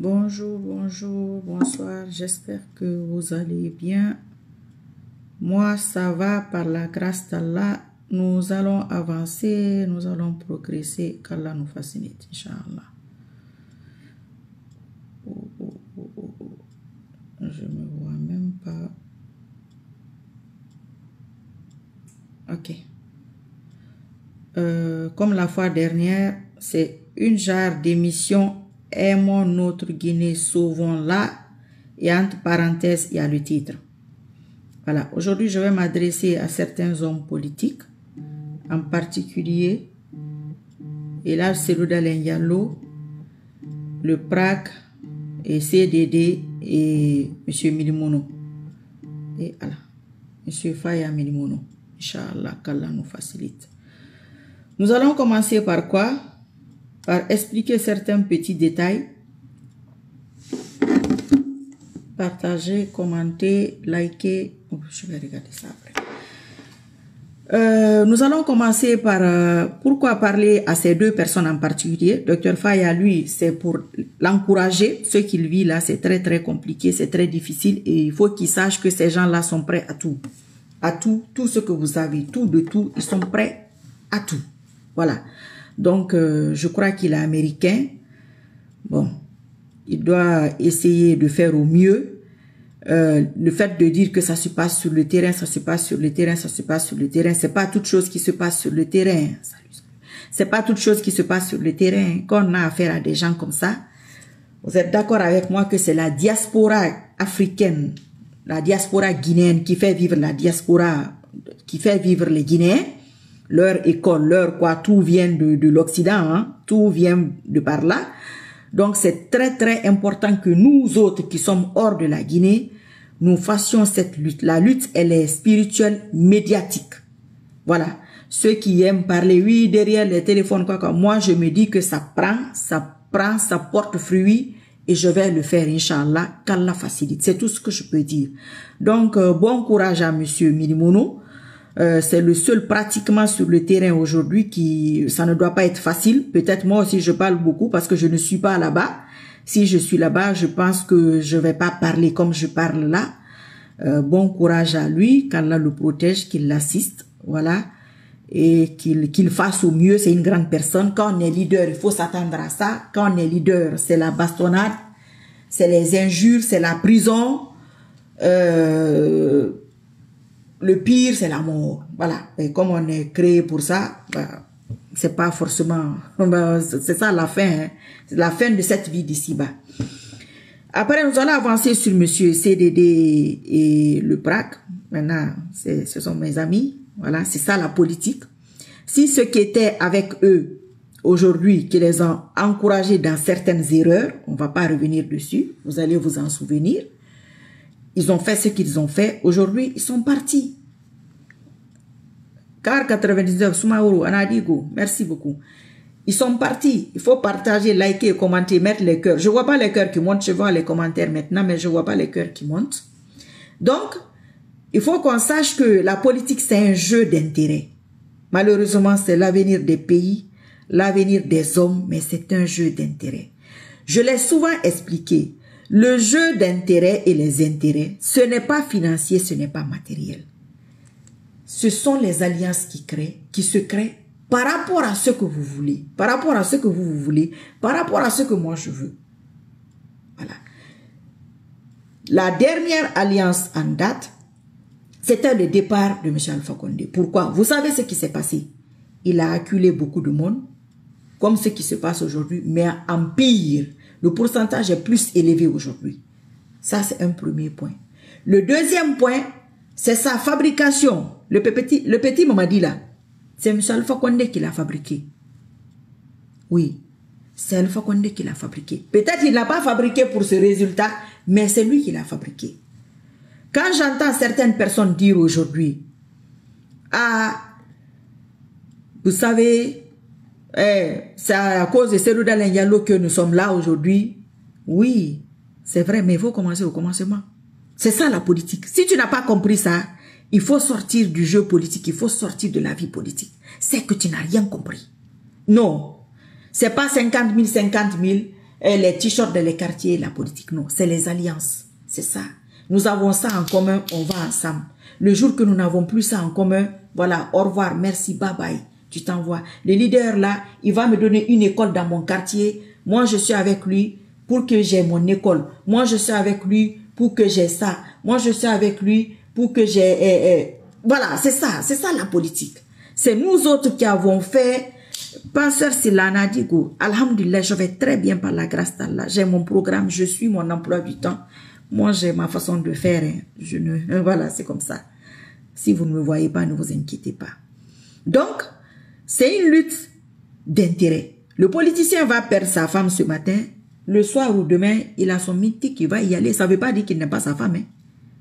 Bonjour, bonjour, bonsoir, j'espère que vous allez bien. Moi, ça va par la grâce d'Allah. Nous allons avancer, nous allons progresser, qu'Allah nous facilite, Inch'Allah. Je me vois même pas. Ok. Comme la fois dernière, c'est une genre d'émission Aimons notre Guinée, sauvons-la. Et entre parenthèses, il y a le titre. Voilà. Aujourd'hui, je vais m'adresser à certains hommes politiques, en particulier, et là, c'est Dalen Diallo, le PRAC, et CDD, et M. Milimono. Et voilà. M. Faya Milimono. Inch'Allah, qu'Allah nous facilite. Nous allons commencer par quoi? Par expliquer certains petits détails. Partagez, commentez, likez. Je vais regarder ça après. Nous allons commencer par pourquoi parler à ces deux personnes en particulier. Dr Faya, lui, c'est pour l'encourager. Ce qu'il vit là, c'est très très compliqué, c'est très difficile et il faut qu'il sache que ces gens-là sont prêts à tout. À tout, tout ce que vous avez, tout de tout, ils sont prêts à tout. Voilà. Donc, je crois qu'il est américain. Bon, il doit essayer de faire au mieux. Le fait de dire que ça se passe sur le terrain, ça se passe sur le terrain, ça se passe sur le terrain, c'est pas toute chose qui se passe sur le terrain. C'est pas toute chose qui se passe sur le terrain. Quand on a affaire à des gens comme ça, vous êtes d'accord avec moi que c'est la diaspora africaine, la diaspora guinéenne qui fait vivre la diaspora, qui fait vivre les Guinéens. Leur école, leur quoi, tout vient de l'Occident, hein, tout vient de par là. Donc c'est très très important que nous autres qui sommes hors de la Guinée, nous fassions cette lutte. La lutte, elle est spirituelle, médiatique. Voilà. Ceux qui aiment parler, oui, derrière les téléphones, quoi, moi je me dis que ça porte fruit et je vais le faire, Inch'Allah, qu'Allah facilite. C'est tout ce que je peux dire. Donc, bon courage à Monsieur Milimono. C'est le seul pratiquement sur le terrain aujourd'hui qui, ça ne doit pas être facile. Peut-être moi aussi je parle beaucoup parce que je ne suis pas là-bas. Si je suis là-bas, je pense que je vais pas parler comme je parle là. Bon courage à lui, qu'Allah le protège, qu'il l'assiste, voilà. Et qu'il fasse au mieux, c'est une grande personne. Quand on est leader, il faut s'attendre à ça. Quand on est leader, c'est la bastonnade, c'est les injures, c'est la prison. Le pire, c'est la mort. Voilà. Et comme on est créé pour ça, bah, c'est pas forcément... Bah, c'est ça la fin. Hein. C'est la fin de cette vie d'ici-bas. Après, nous allons avancer sur Monsieur CDD et le PRAC. Maintenant, ce sont mes amis. Voilà, c'est ça la politique. Si ceux qui étaient avec eux aujourd'hui, qui les ont encouragés dans certaines erreurs, on va pas revenir dessus, vous allez vous en souvenir. Ils ont fait ce qu'ils ont fait. Aujourd'hui, ils sont partis. Car 99, Soumaourou, Anadigo, merci beaucoup. Ils sont partis. Il faut partager, liker, commenter, mettre les cœurs. Je vois pas les cœurs qui montent. Je vois les commentaires maintenant, mais je vois pas les cœurs qui montent. Donc, il faut qu'on sache que la politique, c'est un jeu d'intérêt. Malheureusement, c'est l'avenir des pays, l'avenir des hommes, mais c'est un jeu d'intérêt. Je l'ai souvent expliqué. Le jeu d'intérêt et les intérêts, ce n'est pas financier, ce n'est pas matériel. Ce sont les alliances qui se créent par rapport à ce que vous voulez, par rapport à ce que vous voulez, par rapport à ce que moi je veux. Voilà. La dernière alliance en date, c'était le départ de M. Alpha Condé. Pourquoi? Vous savez ce qui s'est passé? Il a acculé beaucoup de monde, comme ce qui se passe aujourd'hui, mais en pire. Le pourcentage est plus élevé aujourd'hui. Ça, c'est un premier point. Le deuxième point, c'est sa fabrication. Le petit Mamadi là, c'est M. Alpha Condé qui l'a fabriqué. Oui, c'est Alpha Condé qui l'a fabriqué. Peut-être qu'il n'a pas fabriqué pour ce résultat, mais c'est lui qui l'a fabriqué. Quand j'entends certaines personnes dire aujourd'hui, ah, vous savez, c'est à cause de Cellou Dalen Diallo que nous sommes là aujourd'hui. Oui, c'est vrai, mais il faut commencer au commencement. C'est ça la politique. Si tu n'as pas compris ça, il faut sortir du jeu politique, il faut sortir de la vie politique. C'est que tu n'as rien compris. Non, c'est pas 50 000, les t-shirts dans les quartiers, la politique. Non, c'est les alliances. C'est ça. Nous avons ça en commun, on va ensemble. Le jour que nous n'avons plus ça en commun, voilà, au revoir, merci, bye bye. Tu t'envoies. Le leader là, il va me donner une école dans mon quartier. Moi, je suis avec lui pour que j'ai mon école. Moi, je suis avec lui pour que j'ai ça. Moi, je suis avec lui pour que j'ai... Voilà, c'est ça la politique. C'est nous autres qui avons fait... Penseur Silana Digo, alhamdulillah, je vais très bien par la grâce d'Allah. J'ai mon programme, je suis mon emploi du temps. Moi, j'ai ma façon de faire. Hein. Voilà, c'est comme ça. Si vous ne me voyez pas, ne vous inquiétez pas. Donc, c'est une lutte d'intérêt. Le politicien va perdre sa femme ce matin. Le soir ou demain, il a son mythique, il va y aller. Ça ne veut pas dire qu'il n'aime pas sa femme. Hein.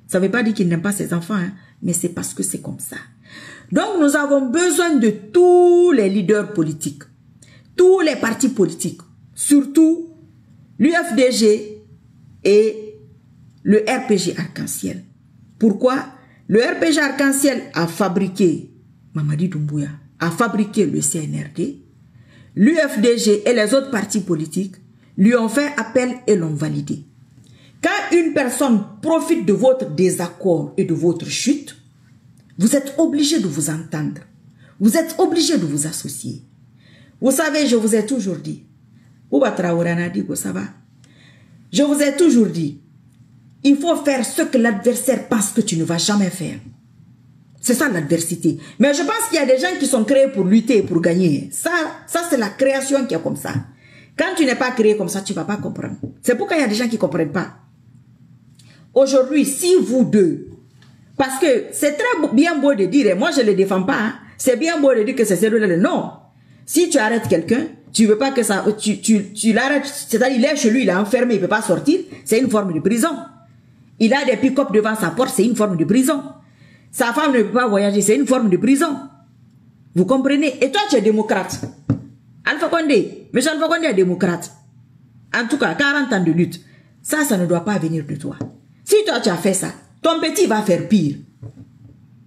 Ça ne veut pas dire qu'il n'aime pas ses enfants. Hein. Mais c'est parce que c'est comme ça. Donc, nous avons besoin de tous les leaders politiques, tous les partis politiques, surtout l'UFDG et le RPG Arc-en-Ciel. Pourquoi? Le RPG Arc-en-Ciel a fabriqué Mamadi Doumbouya, a fabriqué le CNRD, l'UFDG et les autres partis politiques lui ont fait appel et l'ont validé. Quand une personne profite de votre désaccord et de votre chute, vous êtes obligé de vous entendre. Vous êtes obligé de vous associer. Vous savez, je vous ai toujours dit, ça va. Je vous ai toujours dit, il faut faire ce que l'adversaire pense que tu ne vas jamais faire. C'est ça l'adversité. Mais je pense qu'il y a des gens qui sont créés pour lutter et pour gagner. Ça c'est la création qui est comme ça. Quand tu n'es pas créé comme ça, tu ne vas pas comprendre. C'est pourquoi il y a des gens qui ne comprennent pas. Aujourd'hui, si vous deux, parce que c'est très bien beau de dire, et moi je ne le défends pas, hein, c'est bien beau de dire que c'est celui-là. Non. Si tu arrêtes quelqu'un, tu veux pas que ça, tu l'arrêtes, c'est-à-dire il est chez lui, il est enfermé, il ne peut pas sortir, c'est une forme de prison. Il a des pick-up devant sa porte, c'est une forme de prison. Sa femme ne peut pas voyager, c'est une forme de prison. Vous comprenez? Et toi, tu es démocrate. Alpha Condé, M. Alpha Condé est démocrate. En tout cas, 40 ans de lutte. Ça ne doit pas venir de toi. Si toi, tu as fait ça, ton petit va faire pire.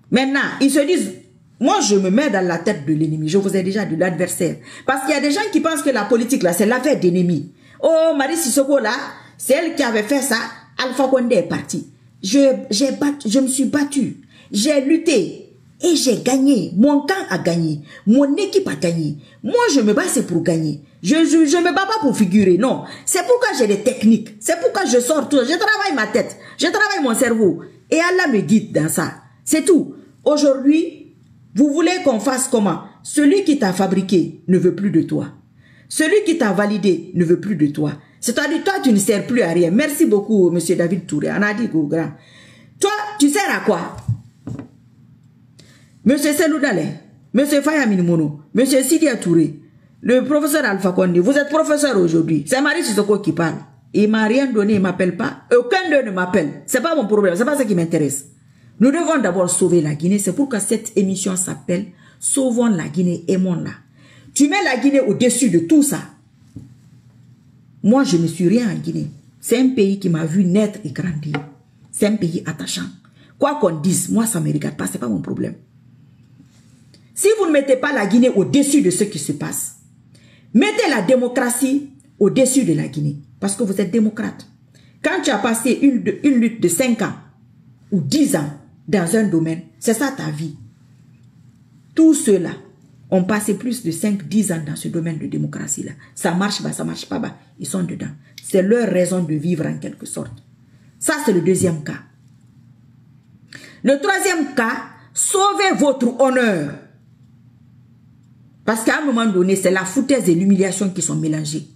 Maintenant, ils se disent, moi, je me mets dans la tête de l'ennemi. Je vous ai déjà dit l'adversaire. Parce qu'il y a des gens qui pensent que la politique, là, c'est l'affaire d'ennemi. Oh, Marie Sissoko, là, c'est elle qui avait fait ça. Alpha Condé est parti. Je me suis battu. J'ai lutté. Et j'ai gagné. Mon camp a gagné. Mon équipe a gagné. Moi, je me bats, c'est pour gagner. Je me bats pas pour figurer, non. C'est pourquoi j'ai des techniques. C'est pourquoi je sors tout. Je travaille ma tête. Je travaille mon cerveau. Et Allah me guide dans ça. C'est tout. Aujourd'hui, vous voulez qu'on fasse comment? Celui qui t'a fabriqué ne veut plus de toi. Celui qui t'a validé ne veut plus de toi. C'est-à-dire, toi, tu ne sers plus à rien. Merci beaucoup, monsieur David Touré. On a dit grand. Toi, tu sers à quoi? Monsieur Selou Dale, monsieur Faya Minimono, monsieur Sidia Touré, le professeur Alpha Condé, vous êtes professeur aujourd'hui. C'est Marie Sissoko qui parle. Il m'a rien donné, il ne m'appelle pas. Aucun d'eux ne m'appelle. C'est pas mon problème, c'est pas ça qui m'intéresse. Nous devons d'abord sauver la Guinée. C'est pourquoi cette émission s'appelle Sauvons la Guinée, aimons-la. Tu mets la Guinée au-dessus de tout ça. Moi, je ne suis rien en Guinée. C'est un pays qui m'a vu naître et grandir. C'est un pays attachant. Quoi qu'on dise, moi, ça ne me regarde pas, c'est pas mon problème. Si vous ne mettez pas la Guinée au-dessus de ce qui se passe, mettez la démocratie au-dessus de la Guinée. Parce que vous êtes démocrate. Quand tu as passé une lutte de 5 ans ou 10 ans dans un domaine, c'est ça ta vie. Tous ceux-là ont passé plus de 5-10 ans dans ce domaine de démocratie-là. Ça marche pas, ça marche pas, bah, ils sont dedans. C'est leur raison de vivre en quelque sorte. Ça, c'est le deuxième cas. Le troisième cas, sauvez votre honneur. Parce qu'à un moment donné, c'est la foutaise et l'humiliation qui sont mélangées.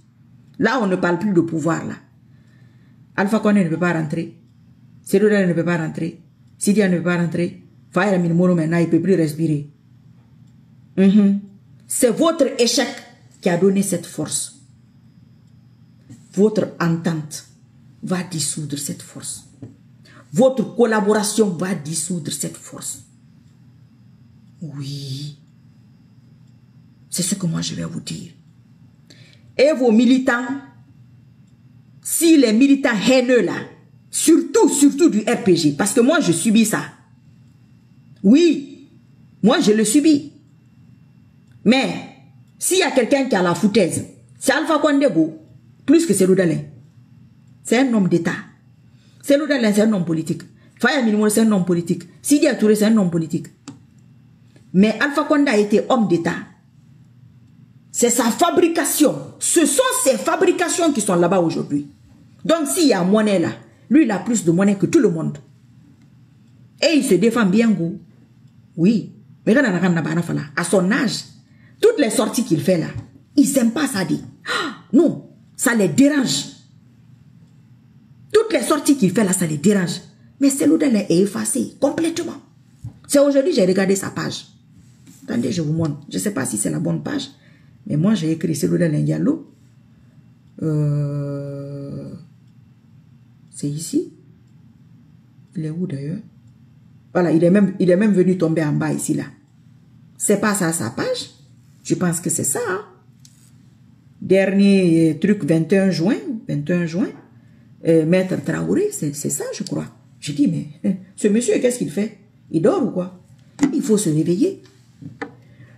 Là, on ne parle plus de pouvoir, là. Alpha Condé ne peut pas rentrer. Sedoudane ne peut pas rentrer. Sidia ne peut pas rentrer. Faya Minimono, maintenant, il ne peut plus respirer. C'est votre échec qui a donné cette force. Votre entente va dissoudre cette force. Votre collaboration va dissoudre cette force. Oui. C'est ce que moi je vais vous dire. Et vos militants, si les militants haineux là, surtout du RPG, parce que moi je subis ça. Oui, moi je le subis. Mais, s'il y a quelqu'un qui a la foutaise, c'est Alpha Condé, plus que Cellou Dalein. C'est un homme d'État. Cellou Dalein, c'est un homme politique. Faya Milimono, c'est un homme politique. Sidi Touré, c'est un homme politique. Mais Alpha Condé a été homme d'État. C'est sa fabrication. Ce sont ses fabrications qui sont là-bas aujourd'hui. Donc s'il y a monnaie là, lui il a plus de monnaie que tout le monde. Et il se défend bien, go. Oui. Mais à son âge, toutes les sorties qu'il fait là, il n'aime pas ça dit. Non, ça les dérange. Toutes les sorties qu'il fait là, ça les dérange. Mais Cellou Dalein est effacé complètement. C'est aujourd'hui j'ai regardé sa page. Attendez, je vous montre. Je ne sais pas si c'est la bonne page. Mais moi, j'ai écrit Cellou Dalein Diallo. C'est ici. Il est où d'ailleurs? Voilà, il est même venu tomber en bas ici, là. C'est pas ça sa page? Je pense que c'est ça. Hein? Dernier truc, 21 juin. 21 juin. Maître Traoré, c'est ça, je crois. Je dis, mais ce monsieur, qu'est-ce qu'il fait? Il dort ou quoi? Il faut se réveiller.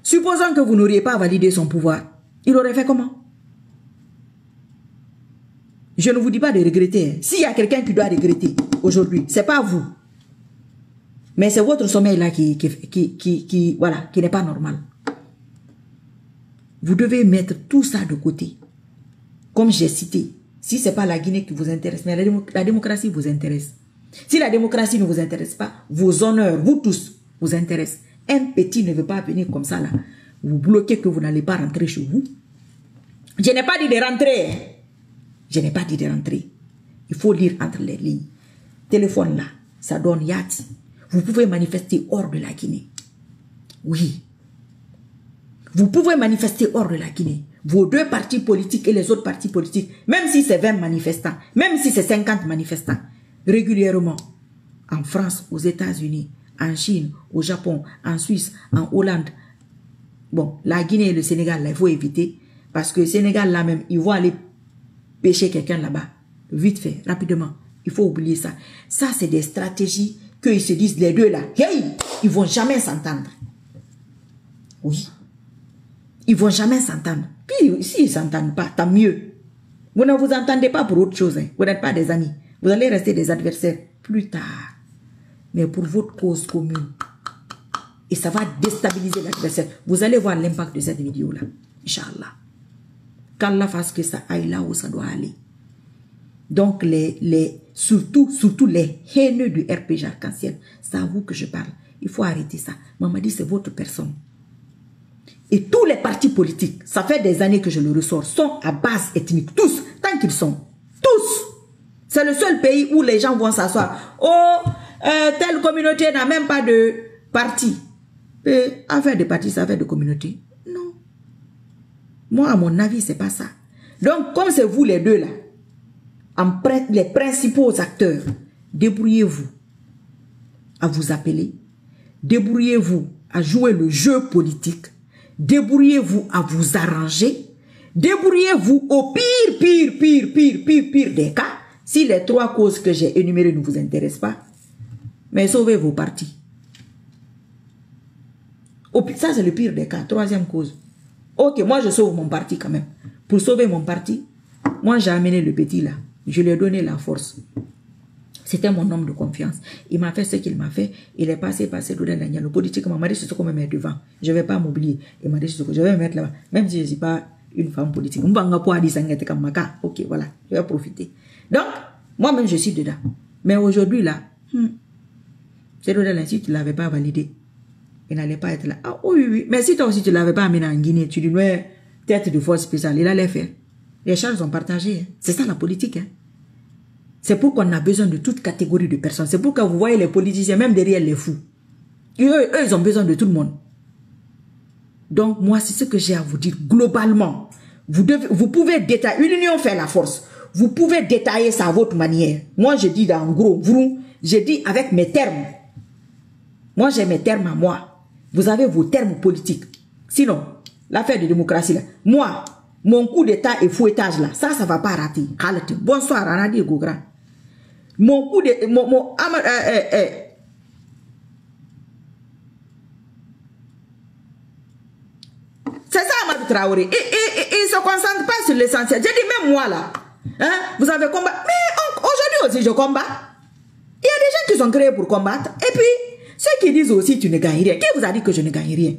Supposons que vous n'auriez pas validé son pouvoir. Il aurait fait comment? Je ne vous dis pas de regretter. S'il y a quelqu'un qui doit regretter aujourd'hui, ce n'est pas vous. Mais c'est votre sommeil là qui n'est pas normal. Vous devez mettre tout ça de côté. Comme j'ai cité, si ce n'est pas la Guinée qui vous intéresse, mais la démocratie vous intéresse. Si la démocratie ne vous intéresse pas, vos honneurs, vous tous, vous intéressent. Un petit ne veut pas venir comme ça là. Vous bloquez que vous n'allez pas rentrer chez vous. Je n'ai pas dit de rentrer. Je n'ai pas dit de rentrer. Il faut lire entre les lignes. Téléphone là, ça donne Yati. Vous pouvez manifester hors de la Guinée. Oui. Vous pouvez manifester hors de la Guinée. Vos deux partis politiques et les autres partis politiques, même si c'est 20 manifestants, même si c'est 50 manifestants, régulièrement, en France, aux États-Unis, en Chine, au Japon, en Suisse, en Hollande. Bon, la Guinée et le Sénégal, là, il faut éviter. Parce que le Sénégal, là même, ils vont aller pêcher quelqu'un là-bas. Vite fait, rapidement. Il faut oublier ça. Ça, c'est des stratégies qu'ils se disent, les deux là. Hey, ils ne vont jamais s'entendre. Oui. Ils ne vont jamais s'entendre. Puis, s'ils ne s'entendent pas, tant mieux. Vous ne vous entendez pas pour autre chose. Hein. Vous n'êtes pas des amis. Vous allez rester des adversaires plus tard. Mais pour votre cause commune. Et ça va déstabiliser l'adversaire. Vous allez voir l'impact de cette vidéo-là. Inch'Allah. Qu'Allah fasse que ça aille là où ça doit aller. Donc, surtout les haineux du RPG Arc-en-Ciel, c'est à vous que je parle. Il faut arrêter ça. Mamadi, c'est votre personne. Et tous les partis politiques, ça fait des années que je le ressors, sont à base ethnique. Tous, tant qu'ils sont. Tous. C'est le seul pays où les gens vont s'asseoir. Oh, telle communauté n'a même pas de parti. Affaire de parti, c'est affaire de communauté. Non. Moi, à mon avis, c'est pas ça. Donc, comme c'est vous les deux là, les principaux acteurs, débrouillez-vous à vous appeler, débrouillez-vous à jouer le jeu politique, débrouillez-vous à vous arranger, débrouillez-vous au pire des cas, si les trois causes que j'ai énumérées ne vous intéressent pas, mais sauvez vos partis. Ça, c'est le pire des cas. Troisième cause. Ok, moi, je sauve mon parti quand même. Pour sauver mon parti, moi, j'ai amené le petit là. Je lui ai donné la force. C'était mon homme de confiance. Il m'a fait ce qu'il m'a fait. Il est passé le politiquement. Il m'a dit, c'est ce qu'on me met devant. Je ne vais pas m'oublier. Il m'a dit, je vais me mettre là-bas. Même si je ne suis pas une femme politique. Ok, voilà. Je vais profiter. Donc, moi-même, je suis dedans. Mais aujourd'hui, là, c'est là, si tu ne l'avais pas validé, il n'allait pas être là. Ah oui, oui. Mais si toi aussi, tu ne l'avais pas amené en Guinée, tu lui mets tête de force spéciale, il allait faire. Les charges sont partagées. Hein. C'est ça la politique. Hein. C'est pourquoi on a besoin de toute catégorie de personnes. C'est pourquoi vous voyez les politiciens, même derrière les fous. Eux, ils ont besoin de tout le monde. Donc, moi, c'est ce que j'ai à vous dire. Globalement, vous pouvez détailler. Une union fait la force. Vous pouvez détailler ça à votre manière. Moi, je dis en gros, je dis avec mes termes. Moi, j'ai mes termes à moi. Vous avez vos termes politiques. Sinon, l'affaire de démocratie, là, moi, mon coup d'état et fouettage, là, ça ne va pas rater. Bonsoir, Anadi Gogra. Mon coup de... C'est ça, Amadou Traoré. Il ne se concentre pas sur l'essentiel. J'ai dit, même moi, là, Hein? Vous avez combattu. Mais aujourd'hui aussi, je combats. Il y a des gens qui sont créés pour combattre. Et puis, ceux qui disent aussi, tu ne gagnes rien. Qui vous a dit que je ne gagne rien?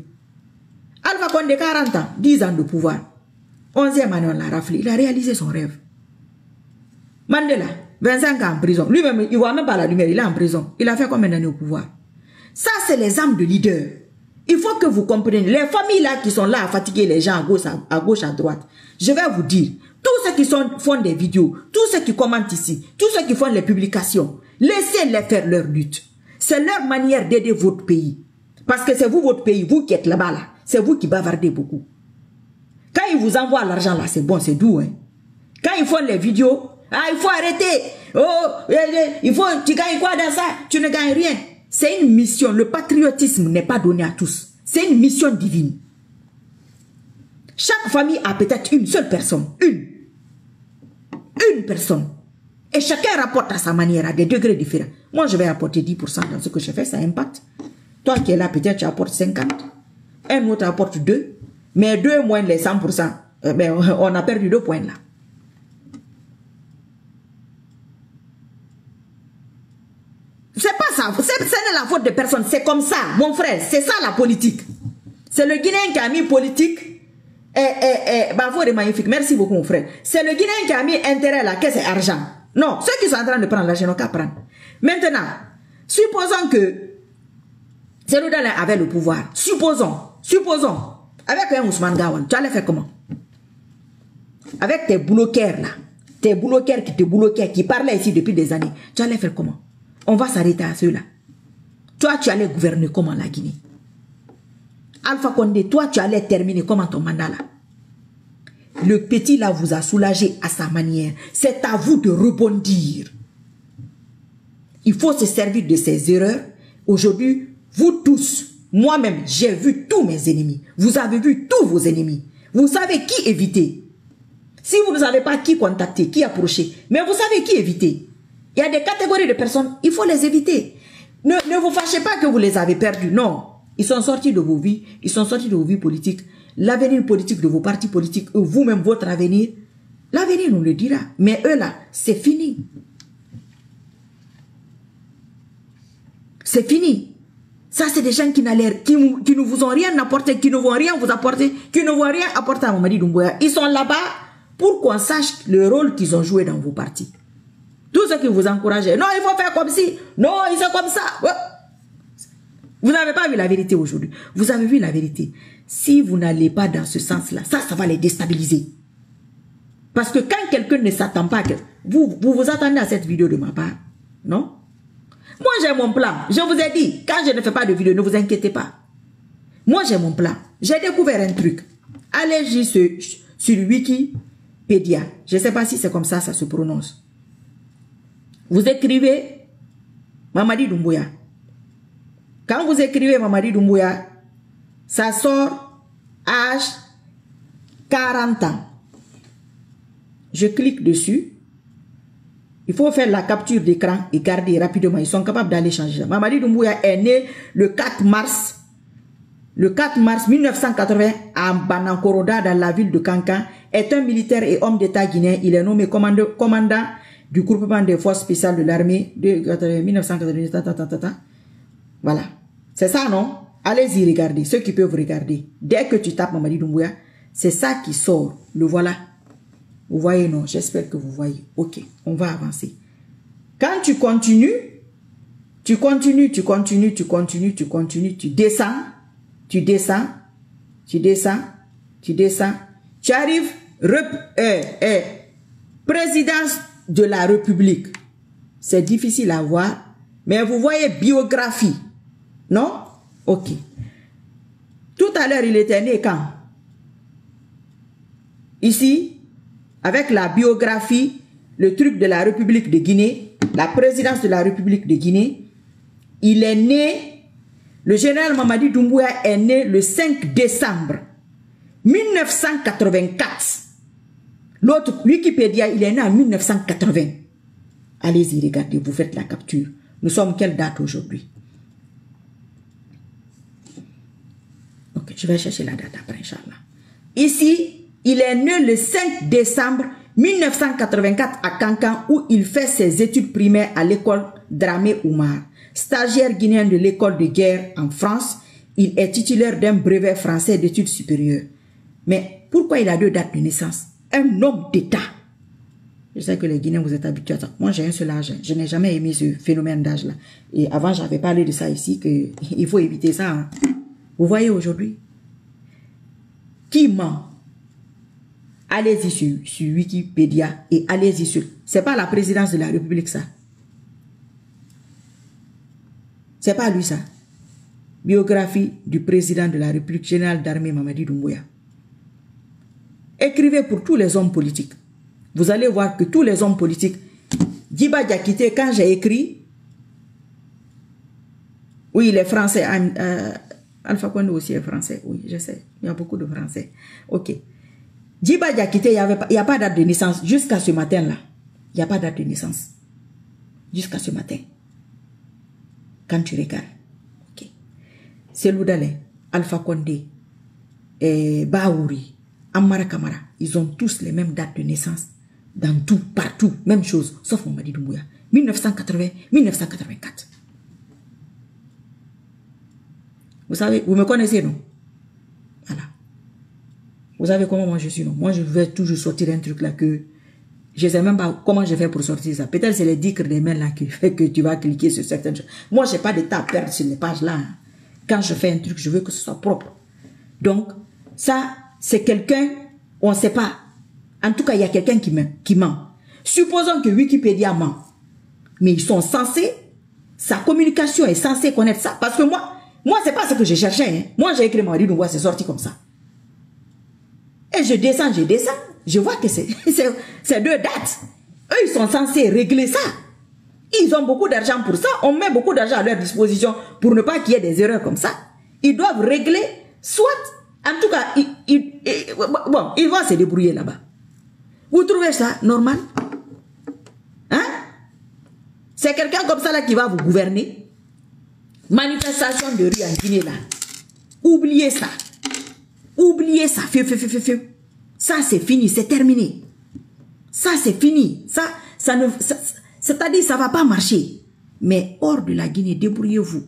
Alpha Condé, 40 ans, 10 ans de pouvoir. 11e année, on l'a raflé. Il a réalisé son rêve. Mandela, 25 ans en prison. Lui-même, il ne voit même pas la lumière. Il est en prison. Il a fait combien d'années au pouvoir? Ça, c'est les âmes de leaders. Il faut que vous compreniez. Les familles là qui sont là à fatiguer les gens à gauche, à droite. Je vais vous dire, tous ceux qui font des vidéos, tous ceux qui commentent ici, tous ceux qui font les publications, laissez-les faire leur lutte. C'est leur manière d'aider votre pays. Parce que c'est vous, votre pays, vous qui êtes là-bas, là. C'est vous qui bavardez beaucoup. Quand ils vous envoient l'argent là, c'est bon, c'est doux. Hein? Quand ils font les vidéos, ah, il faut arrêter. Oh, il faut, tu gagnes quoi dans ça? Tu ne gagnes rien. C'est une mission. Le patriotisme n'est pas donné à tous. C'est une mission divine. Chaque famille a peut-être une seule personne. Une personne. Et chacun rapporte à sa manière, à des degrés différents. Moi, je vais apporter 10% dans ce que je fais, ça impacte. Toi qui es là, peut-être tu apportes 50. Un autre apporte 2. Mais 2 moins les 100%. Ben, on a perdu 2 points là. C'est pas ça. Ce n'est la faute de personne. C'est comme ça, mon frère. C'est ça la politique. C'est le Guinéen qui a mis politique. Bafo est magnifique. Merci beaucoup, mon frère. C'est le Guinéen qui a mis intérêt là, qu'est-ce que c'est argent. Non, ceux qui sont en train de prendre l'argent n'ont qu'à prendre. Maintenant, supposons que Seloudalin avait le pouvoir. Supposons. Avec un Ousmane Gawal, tu allais faire comment? Avec tes bloqueurs là. Tes bloqueurs qui parlaient ici depuis des années. Tu allais faire comment? On va s'arrêter à ceux-là. Toi, tu allais gouverner comment la Guinée? Alpha Condé, toi, tu allais terminer comment ton mandat là? Le petit là vous a soulagé à sa manière. C'est à vous de rebondir. Il faut se servir de ses erreurs. Aujourd'hui, vous tous, moi-même, j'ai vu tous mes ennemis. Vous avez vu tous vos ennemis. Vous savez qui éviter. Si vous ne savez pas qui contacter, qui approcher, mais vous savez qui éviter. Il y a des catégories de personnes, il faut les éviter. Ne vous fâchez pas que vous les avez perdus. Non. Ils sont sortis de vos vies. Ils sont sortis de vos vies politiques. L'avenir politique de vos partis politiques, vous-même, votre avenir, l'avenir nous le dira. Mais eux là, c'est fini. C'est fini. Ça, c'est des gens qui ne vous ont rien apporté, qui ne vont rien vous apporter, qui ne vont rien apporter à Mamadi Doumbouya. Ils sont là-bas pour qu'on sache le rôle qu'ils ont joué dans vos partis. Tous ceux qui vous encouragent, non, il faut faire comme ci, non, il fait comme ça. Vous n'avez pas vu la vérité aujourd'hui. Vous avez vu la vérité. Si vous n'allez pas dans ce sens-là, ça va les déstabiliser. Parce que quand quelqu'un ne s'attend pas, vous attendez à cette vidéo de ma part, non? Moi, j'ai mon plan. Je vous ai dit, quand je ne fais pas de vidéo, ne vous inquiétez pas. Moi, j'ai mon plan. J'ai découvert un truc. Allez sur Wikipédia. Je ne sais pas si c'est comme ça se prononce. Vous écrivez Mamadi Doumbouya. Quand vous écrivez Mamadi Doumbouya, ça sort âge 40 ans. Je clique dessus. Il faut faire la capture d'écran et garder rapidement. Ils sont capables d'aller changer. Mamadi Doumbouya est né le 4 mars 1980 à Banankoroda dans la ville de Kankan. Est un militaire et homme d'État guinéen. Il est nommé commandant du groupement des forces spéciales de l'armée de 1980. Voilà. C'est ça, non? Allez-y regarder. Ceux qui peuvent regarder. Dès que tu tapes Mamadi Doumbouya, c'est ça qui sort. Le voilà. Vous voyez, non? J'espère que vous voyez. Ok, on va avancer. Quand tu continues, tu descends. Tu arrives, présidence de la République. C'est difficile à voir, mais vous voyez biographie. Non? Ok. Tout à l'heure, il était né quand? Ici, avec la biographie, le truc de la République de Guinée, la présidence de la République de Guinée, il est né, le général Mamadi Doumbouya est né le 5 décembre 1984. L'autre, Wikipédia, il est né en 1980. Allez-y, regardez, vous faites la capture. Nous sommes quelle date aujourd'hui? Ok, je vais chercher la date après, Inch'Allah. Ici, il est né le 5 décembre 1984 à Cancan où il fait ses études primaires à l'école Dramé Oumar. Stagiaire guinéen de l'école de guerre en France, il est titulaire d'un brevet français d'études supérieures. Mais pourquoi il a 2 dates de naissance? Un homme d'État. Je sais que les Guinéens, vous êtes habitués à ça. Moi, j'ai un seul âge. Je n'ai jamais aimé ce phénomène d'âge-là. Et avant, j'avais parlé de ça ici, qu'il faut éviter ça. Hein. Vous voyez aujourd'hui? Qui ment? Allez-y sur Wikipédia et allez-y sur... C'est pas la présidence de la République, ça. C'est pas lui, ça. Biographie du président de la République, général d'armée Mamadi Doumbouya. Écrivez pour tous les hommes politiques. Vous allez voir que tous les hommes politiques, Djiba Diakité, quand j'ai écrit, oui, les Français, Alpha Condé aussi est français, oui, je sais, il y a beaucoup de Français. Ok. Djiba Diakité, il n'y a pas date de naissance jusqu'à ce matin-là. Il n'y a pas date de naissance. Jusqu'à ce matin. Quand tu regardes. Ok. Selou Dale, Alpha Condé, Baouri, Amara Kamara, ils ont tous les mêmes dates de naissance. Dans tout, partout, même chose, sauf Mamadi Doumbouya. 1980, 1984. Vous savez, vous me connaissez, non? Voilà. Vous savez comment moi je suis, non? Moi, je vais toujours sortir un truc là que je ne sais même pas comment je fais pour sortir ça. Peut-être c'est les dicres des mains là qui fait que tu vas cliquer sur certaines choses. Moi, je n'ai pas de temps à perdre sur les pages là. Hein. Quand je fais un truc, je veux que ce soit propre. Donc, ça, c'est quelqu'un, on ne sait pas. En tout cas, il y a quelqu'un qui ment. Supposons que Wikipédia ment. Mais ils sont censés, sa communication est censée connaître ça. Parce que moi c'est pas ce que je cherchais. Hein. Moi, j'ai écrit Mamadi Doumbouya, c'est sorti comme ça. Et je descends. Je vois que c'est 2 dates. Eux, ils sont censés régler ça. Ils ont beaucoup d'argent pour ça. On met beaucoup d'argent à leur disposition pour ne pas qu'il y ait des erreurs comme ça. Ils doivent régler, soit, en tout cas, ils vont se débrouiller là-bas. Vous trouvez ça normal? Hein? C'est quelqu'un comme ça là qui va vous gouverner. Manifestation de rue en Guinée là. Oubliez ça. Oubliez ça. Ça c'est fini, c'est terminé. Ça c'est fini. C'est-à-dire ça va pas marcher. Mais hors de la Guinée, débrouillez-vous.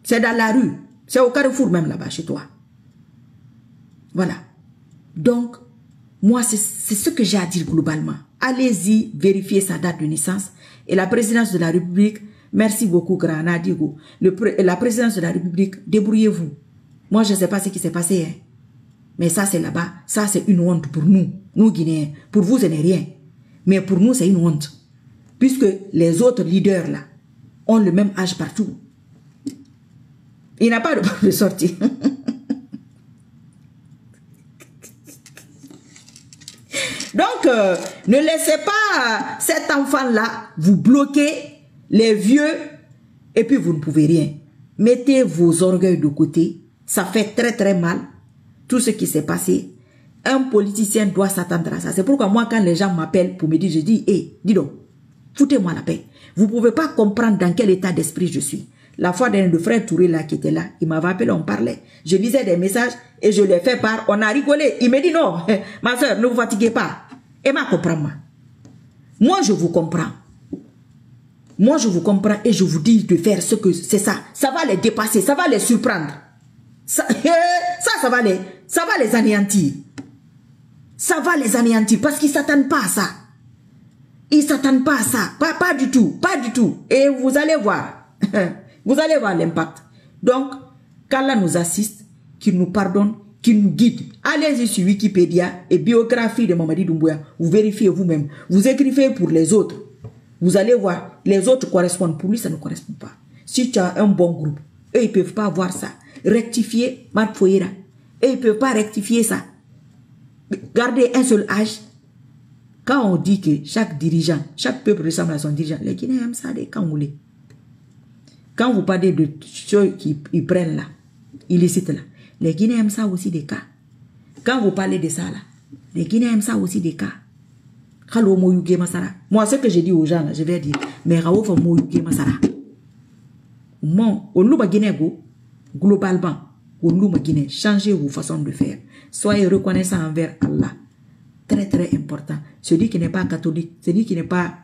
C'est dans la rue. C'est au Carrefour même là-bas chez toi. Voilà. Donc, moi, c'est ce que j'ai à dire globalement. Allez-y, vérifiez sa date de naissance. Et la présidence de la République, merci beaucoup, Grand Nadigo. La présidence de la République, débrouillez-vous. Moi, je ne sais pas ce qui s'est passé. Hein. Mais ça, c'est là-bas. Ça, c'est une honte pour nous, nous Guinéens. Pour vous, ce n'est rien. Mais pour nous, c'est une honte. Puisque les autres leaders, là, ont le même âge partout. Il n'a pas de sortie. Donc, ne laissez pas cet enfant-là vous bloquer les vieux et puis vous ne pouvez rien. Mettez vos orgueils de côté. Ça fait très très mal. Tout ce qui s'est passé. Un politicien doit s'attendre à ça. C'est pourquoi moi, quand les gens m'appellent pour me dire, je dis, hé, dis donc, foutez-moi la paix. Vous ne pouvez pas comprendre dans quel état d'esprit je suis. La fois d'un de frère Touré là qui était là, il m'avait appelé, on parlait. Je lisais des messages et je les fais part. On a rigolé. Il me dit non, ma soeur, ne vous fatiguez pas. Et moi, comprends-moi. Moi, je vous comprends. Moi, je vous comprends et je vous dis de faire ce que c'est ça. Ça va les dépasser, ça va les surprendre. Ça va les anéantir. Ça va les anéantir parce qu'ils ne s'attendent pas à ça. Ils ne s'attendent pas à ça. Pas du tout. Pas du tout. Et vous allez voir. Vous allez voir l'impact. Donc, qu'Allah nous assiste, qu'il nous pardonne, qu'il nous guide. Allez-y sur Wikipédia et biographie de Mamadi Doumbouya. Vous vérifiez vous-même. Vous écrivez pour les autres. Vous allez voir, les autres correspondent. Pour lui, ça ne correspond pas. Si tu as un bon groupe, eux, ils ne peuvent pas voir ça. Rectifier, Marc Foyera. Eux, ils ne peuvent pas rectifier ça. Garder un seul âge. Quand on dit que chaque dirigeant, chaque peuple ressemble à son dirigeant, les Guinéens aiment ça, quand vous voulez. Quand vous parlez de ceux qui prennent là, illicites là, les Guinéens aiment ça aussi des cas. Quand vous parlez de ça là, les Guinéens aiment ça aussi des cas. Moi, ce que je dis aux gens là, je vais dire, mais Raouf Moyuke Masara. Moi, au Louba Guinée, globalement, au Louba Guinée, changez vos façons de faire. Soyez reconnaissants envers Allah. Très, très important. Celui qui n'est pas catholique, celui qui n'est pas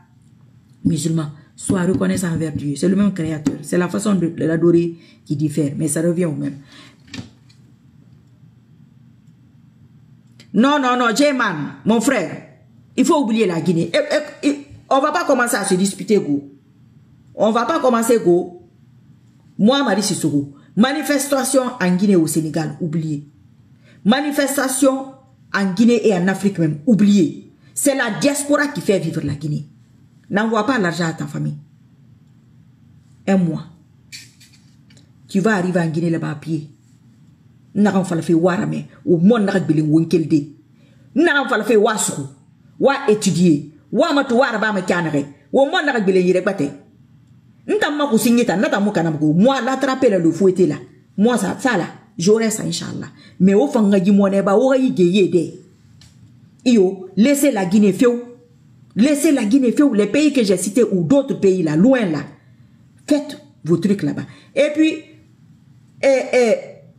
musulman, soit reconnaissant envers Dieu. C'est le même créateur. C'est la façon de l'adorer qui diffère, mais ça revient au même. Non, non, non, J-Man, mon frère, il faut oublier la Guinée. On va pas commencer à se disputer, go. On va pas commencer, go. Moi, Marie Sissoko, manifestation en Guinée et au Sénégal, oubliez. Manifestation en Guinée et en Afrique même, oubliez. C'est la diaspora qui fait vivre la Guinée. N'envoie pas l'argent à ta famille. Un mois. Tu vas arriver en Guinée là-bas à pied. N'aran falafé warame ou mon nakbili winkelde. N'aran falafé wasuku. Wa étudier. Wa matu waraba me kanare. Ou mon nakbili yirebate. N'tamma ko signeta nata mo kanamgo. Moi l'attraper le fouetter là. Moi ça là, j'aurai ça inchallah. Mais au fond nga gimone ba o yi geye de. Iyo, laissez la Guinée féou. Laissez la Guinée féou, les pays que j'ai cités ou d'autres pays là, loin là. Faites vos trucs là-bas. Et puis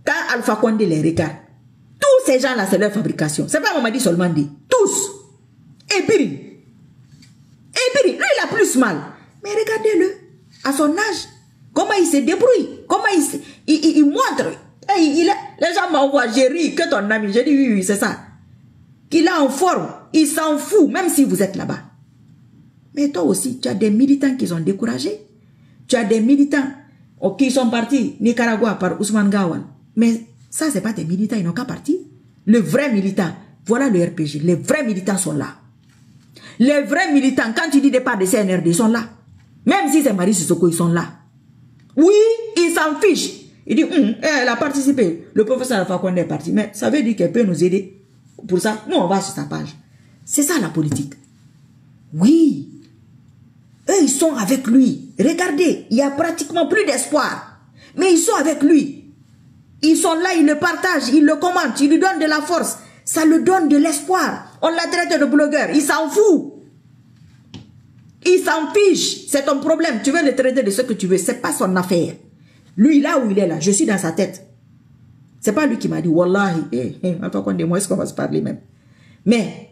quand Alpha Condé les regarde, tous ces gens-là, c'est leur fabrication. C'est pas Mamadi seulement dit. Tous. Et Biri. Lui, il a plus mal. Mais regardez-le. À son âge, comment il se débrouille. Comment il montre. Les gens m'envoient, j'ai ri, que ton ami. J'ai dit oui, c'est ça. Qu'il est en forme. Il s'en fout, même si vous êtes là-bas. Mais toi aussi, tu as des militants qui sont découragés. Tu as des militants qui sont partis Nicaragua par Ousmane Gawal. Mais ça, c'est pas des militants, ils n'ont qu'à partir. Le vrai militant, voilà le RPG. Les vrais militants sont là. Les vrais militants, quand tu dis départ de CNRD, ils sont là. Même si c'est Marie Sissoko, ils sont là. Oui, ils s'en fichent. Il dit, elle a participé. Le professeur Alpha Condé est parti. Mais ça veut dire qu'elle peut nous aider. Pour ça, nous, on va sur sa page. C'est ça la politique. Oui. Eux, ils sont avec lui. Regardez, il n'y a pratiquement plus d'espoir. Mais ils sont avec lui. Ils sont là, ils le partagent, ils le commentent, ils lui donnent de la force. Ça lui donne de l'espoir. On l'a traité de blogueur, il s'en fout. Il s'en fiche. C'est ton problème. Tu veux le traiter de ce que tu veux. C'est pas son affaire. Lui, là où il est là, je suis dans sa tête. C'est pas lui qui m'a dit, Wallahi, attends qu'on est-ce qu'on va se parler même. Mais,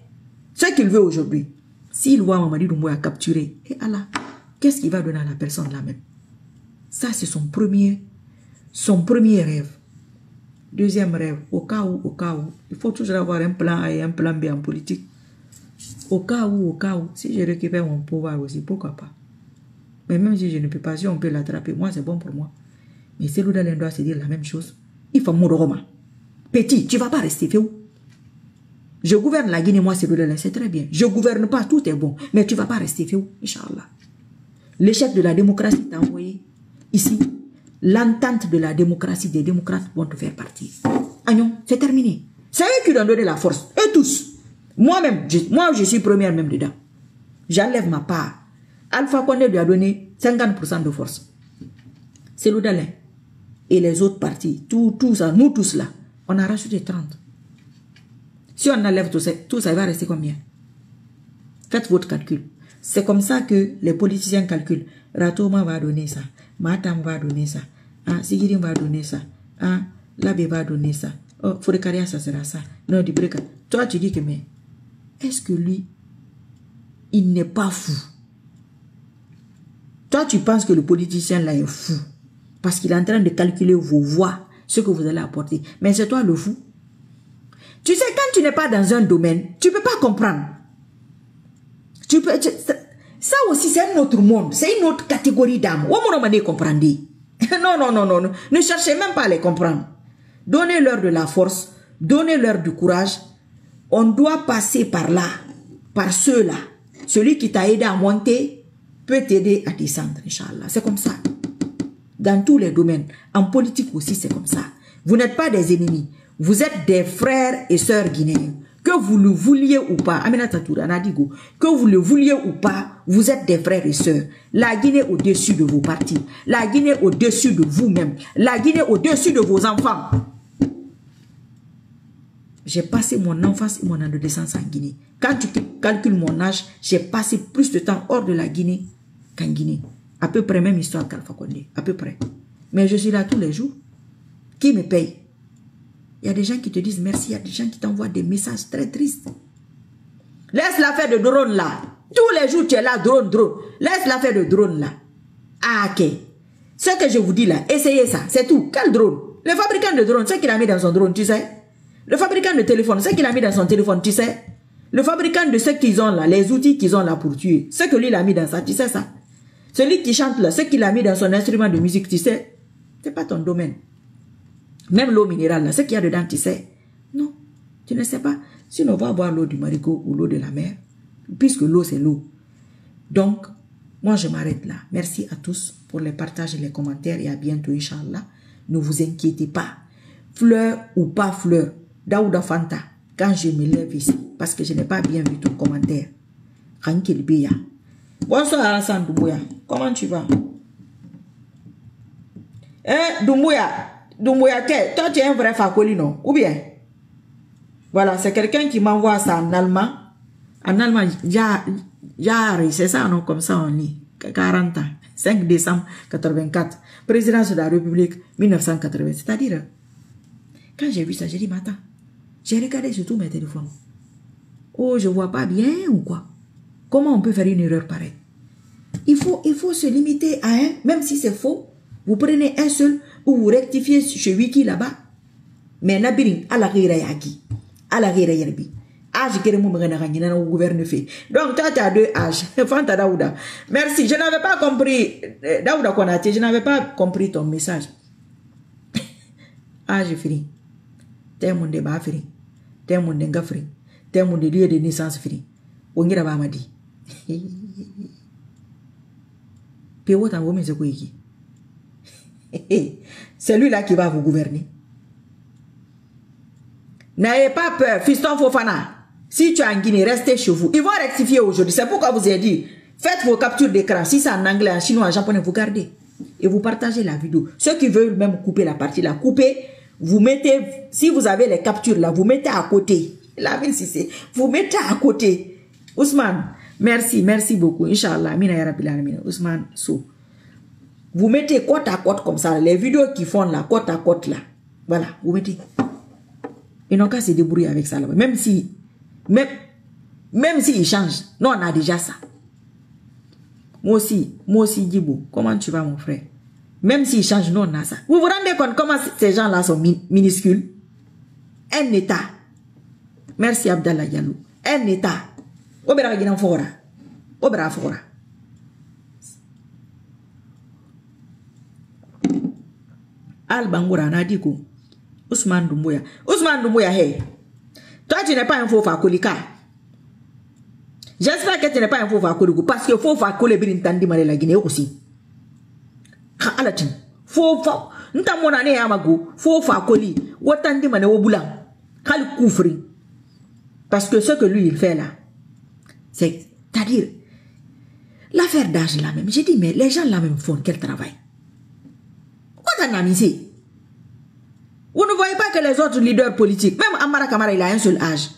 ce qu'il veut aujourd'hui, s'il voit Mamadi Doumbouya capturer, et Allah, qu'est-ce qu'il va donner à la personne là même? Ça, c'est son premier rêve. Deuxième rêve, au cas où, il faut toujours avoir un plan A et un plan B en politique. Au cas où, si je récupère mon pouvoir aussi, pourquoi pas? Mais même si je ne peux pas, si on peut l'attraper, moi, c'est bon pour moi. Mais celui là doit se dire la même chose. Il faut mourir. Petit, tu ne vas pas rester fait où? Je gouverne la Guinée, moi, celui-là, c'est très bien. Je ne gouverne pas, tout est bon. Mais tu ne vas pas rester fait où? Inch'Allah. L'échec de la démocratie t'a envoyé ici. L'entente de la démocratie, des démocrates vont te faire partir. Agnon, c'est terminé. C'est eux qui ont donné la force. Eux tous. Moi-même, je suis première même dedans. J'enlève ma part. Alpha Condé lui a donné 50% de force. C'est l'Oudalin. Et les autres partis, tout ça, nous tous là, on a rajouté 30. Si on enlève tout ça, il va rester combien? Faites votre calcul. C'est comme ça que les politiciens calculent. Ratoma va donner ça. Matam va donner ça. Sigirim va donner ça. Labé va donner ça. Oh, Fourekaria, ça sera ça. Non, du break. Toi, tu dis que, mais, est-ce que lui, il n'est pas fou? Toi, tu penses que le politicien là est fou. Parce qu'il est en train de calculer vos voix, ce que vous allez apporter. Mais c'est toi le fou. Tu sais, quand tu n'es pas dans un domaine, tu ne peux pas comprendre. Ça aussi, c'est un autre monde. C'est une autre catégorie d'âme. Non. Ne cherchez même pas à les comprendre. Donnez-leur de la force. Donnez-leur du courage. On doit passer par là. Par ceux-là. Celui qui t'a aidé à monter peut t'aider à descendre, Inch'Allah. C'est comme ça. Dans tous les domaines. En politique aussi, c'est comme ça. Vous n'êtes pas des ennemis. Vous êtes des frères et sœurs guinéens. Que vous le vouliez ou pas, Aminata Toura, Nadigo, que vous le vouliez ou pas, vous êtes des frères et sœurs. La Guinée au-dessus de vos partis. La Guinée au-dessus de vous-même. La Guinée au-dessus de vos enfants. J'ai passé mon enfance et mon adolescence en Guinée. Quand tu calcules mon âge, j'ai passé plus de temps hors de la Guinée qu'en Guinée. À peu près même histoire qu'Alpha Condé. À peu près. Mais je suis là tous les jours. Qui me paye? Il y a des gens qui te disent merci. Il y a des gens qui t'envoient des messages très tristes. Laisse l'affaire de drone là. Tous les jours, tu es là, drone. Laisse l'affaire de drone là. Ah, ok. Ce que je vous dis là, essayez ça, c'est tout. Quel drone? Le fabricant de drone, c'est qu'il a mis dans son drone, tu sais. Le fabricant de téléphone, c'est qu'il a mis dans son téléphone, tu sais. Le fabricant de ce qu'ils ont là, les outils qu'ils ont là pour tuer, ce que lui il a mis dans ça, tu sais ça. Celui qui chante là, ce qu'il a mis dans son instrument de musique, tu sais. C'est pas ton domaine. Même l'eau minérale là, ce qu'il y a dedans, tu sais. Non, tu ne sais pas. Sinon, on va boire l'eau du marigot ou l'eau de la mer. Puisque l'eau, c'est l'eau. Donc, moi, je m'arrête là. Merci à tous pour les partages et les commentaires. Et à bientôt, Inch'Allah. Ne vous inquiétez pas. Fleur ou pas fleur, Daouda Fanta, quand je me lève ici, parce que je n'ai pas bien vu ton commentaire. Rankel Beya. Bonsoir Alassane Doumbouya. Comment tu vas? Doumbouya, toi tu es un vrai Fakoli, non? Ou bien? Voilà, c'est quelqu'un qui m'envoie ça en allemand. En allemand, Jari, c'est ça, non? Comme ça on lit. 40 ans. 5 décembre 84. Présidence de la République 1980. C'est-à-dire, quand j'ai vu ça, j'ai dit, mais attends, j'ai regardé sur tous mes téléphones. Oh, je vois pas bien ou quoi? Comment on peut faire une erreur pareille? Il faut se limiter à un, même si c'est faux. Vous prenez un seul ou vous rectifiez chez Wiki là-bas. Mais Nabirin, à la rire yaki. À la rire yarbi. Âge qui est mon gouverne fait. Donc, toi, tu as 2 âges. Fanta Daouda. Merci. Je n'avais pas compris. Daouda Konate, je n'avais pas compris ton message. Âge fini. T'es mon débat fini. T'es mon denga fini. T'es mon lieu de naissance fini. On ira ba madi. C'est lui là qui va vous gouverner. N'ayez pas peur, fiston Fofana. Si tu es en Guinée, restez chez vous. Ils vont rectifier aujourd'hui. C'est pourquoi vous ai dit, faites vos captures d'écran. Si c'est en anglais, en chinois, en japonais, vous gardez. Et vous partagez la vidéo. Ceux qui veulent même couper la partie là, coupez. Vous mettez, si vous avez les captures là, vous mettez à côté. La ville, si c'est, vous mettez à côté. Ousmane, merci beaucoup. Inch'Allah, mina ya rabbil alamin. Ousmane So. Vous mettez côte à côte comme ça. Les vidéos qui font là, côte à côte là. Voilà, vous mettez. Ils n'ont qu'à se débrouiller avec ça là. Même si ils changent. Nous, on a déjà ça. Moi aussi, Djibo. Comment tu vas, mon frère? Même s'ils changent, nous, on a ça. Vous vous rendez compte comment ces gens-là sont minuscules? Un État. Merci, Abdallah Diallo. Un État. Obera Guinan Fora. Obera Fora. Al-Bangoura, Nadiko. Ousmane Doumbouya. Ousmane Doumbouya, hey. Toi, tu n'es pas un faux Fakolika. J'espère que tu n'es pas un faux Fakolika. Parce que faux Fakolika, il y a la Guinée aussi. Faux Fakolika. Nta monane yamago. Faux Fakolika. Watandi mane wobula. Kali koufri. Parce que ce que lui, il fait là, c'est-à-dire, l'affaire d'âge là même. J'ai dit, mais les gens là même font quel travail? Quoi t'en as misé? Vous ne voyez pas que les autres leaders politiques, même Amara Kamara, il a un seul âge.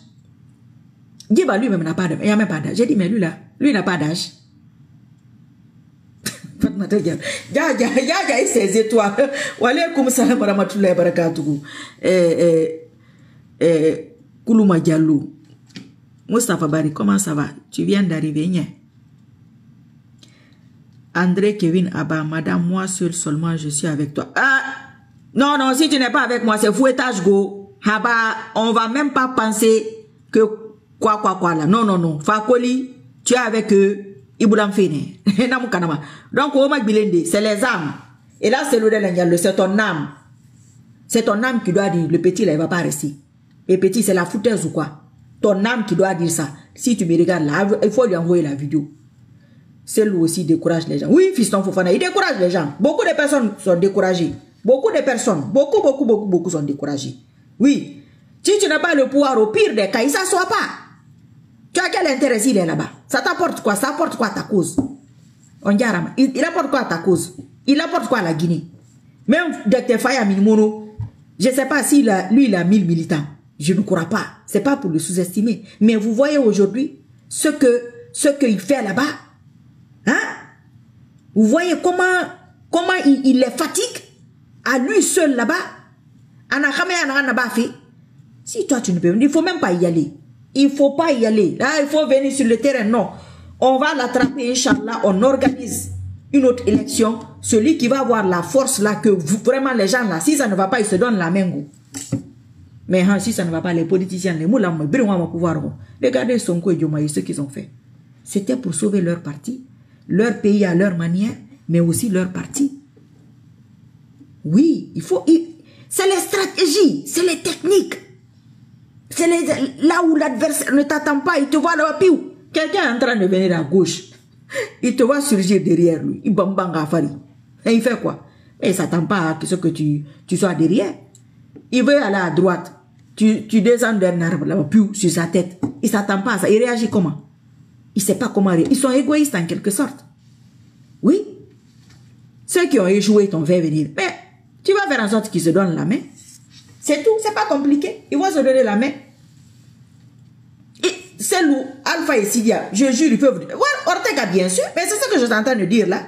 Djiba lui-même n'a pas d'âge. Il n'y a même pas d'âge. J'ai dit, mais lui là, lui n'a pas d'âge. Y'a ses étoiles. Walaikum salam wa rahmatullahi wa barakatuh. Koulouma Diallo. Moustapha Bari, comment ça va? Tu viens d'arriver, n'y? André Kevin Abba, madame, moi seul seulement, je suis avec toi. Ah! Non, non, si tu n'es pas avec moi, c'est fouettage go. Haba, on va même pas penser que quoi là. Non, non, non. Fakoli, tu es avec eux. Iboulam Fene. Donc, c'est les âmes. Et là, c'est le c'est ton âme. C'est ton âme qui doit dire, le petit là, il va pas rester. Et petit, c'est la foutaise ou quoi? Ton âme qui doit dire ça. Si tu me regardes là, il faut lui envoyer la vidéo. C'est lui aussi décourage les gens. Oui, fiston Fofana, il décourage les gens. Beaucoup de personnes sont découragées. Beaucoup de personnes, beaucoup sont découragés. Oui. Si tu n'as pas le pouvoir, au pire des cas, il ne s'assoit pas. Tu as quel intérêt s'il est là-bas? Ça t'apporte quoi? Ça apporte quoi à ta cause? On dit, il apporte quoi à ta cause? Il apporte quoi à la Guinée? Même Dr Faya Minimono, je ne sais pas si lui, il a 1000 militants. Je ne crois pas. Ce n'est pas pour le sous-estimer. Mais vous voyez aujourd'hui ce qu'il fait là-bas. Hein? Vous voyez comment il les fatigue? À lui seul là-bas, si toi tu ne peux, il ne faut même pas y aller. Il ne faut pas y aller. Là, il faut venir sur le terrain. Non. On va l'attraper, Inch'Allah. On organise une autre élection. Celui qui va avoir la force là, que vraiment les gens là, si ça ne va pas, ils se donnent la main. Mais si ça ne va pas, les politiciens, les moulins, pouvoir. Regardez Sonko et Diomaye, ce qu'ils ont fait. C'était pour sauver leur parti, leur pays à leur manière, mais aussi leur parti. Oui, il faut... C'est les stratégies, c'est les techniques. C'est là où l'adversaire ne t'attend pas, il te voit là, piou. Quelqu'un est en train de venir à gauche. Il te voit surgir derrière lui. Il bambanga fari. Et il fait quoi? Et il ne s'attend pas à ce que tu sois derrière. Il veut aller à droite. Tu descends d'un arbre là, piou, sur sa tête. Il ne s'attend pas à ça. Il réagit comment? Il ne sait pas comment réagir. Ils sont égoïstes en quelque sorte. Oui. Ceux qui ont échoué t'ont fait venir. Mais tu vas faire en sorte qu'ils se donnent la main. C'est tout. C'est pas compliqué. Ils vont se donner la main. C'est nous, Alpha et Sidia, je jure, ils peuvent... Ouais, Ortega, bien sûr, mais c'est ce que je suis en train de dire là.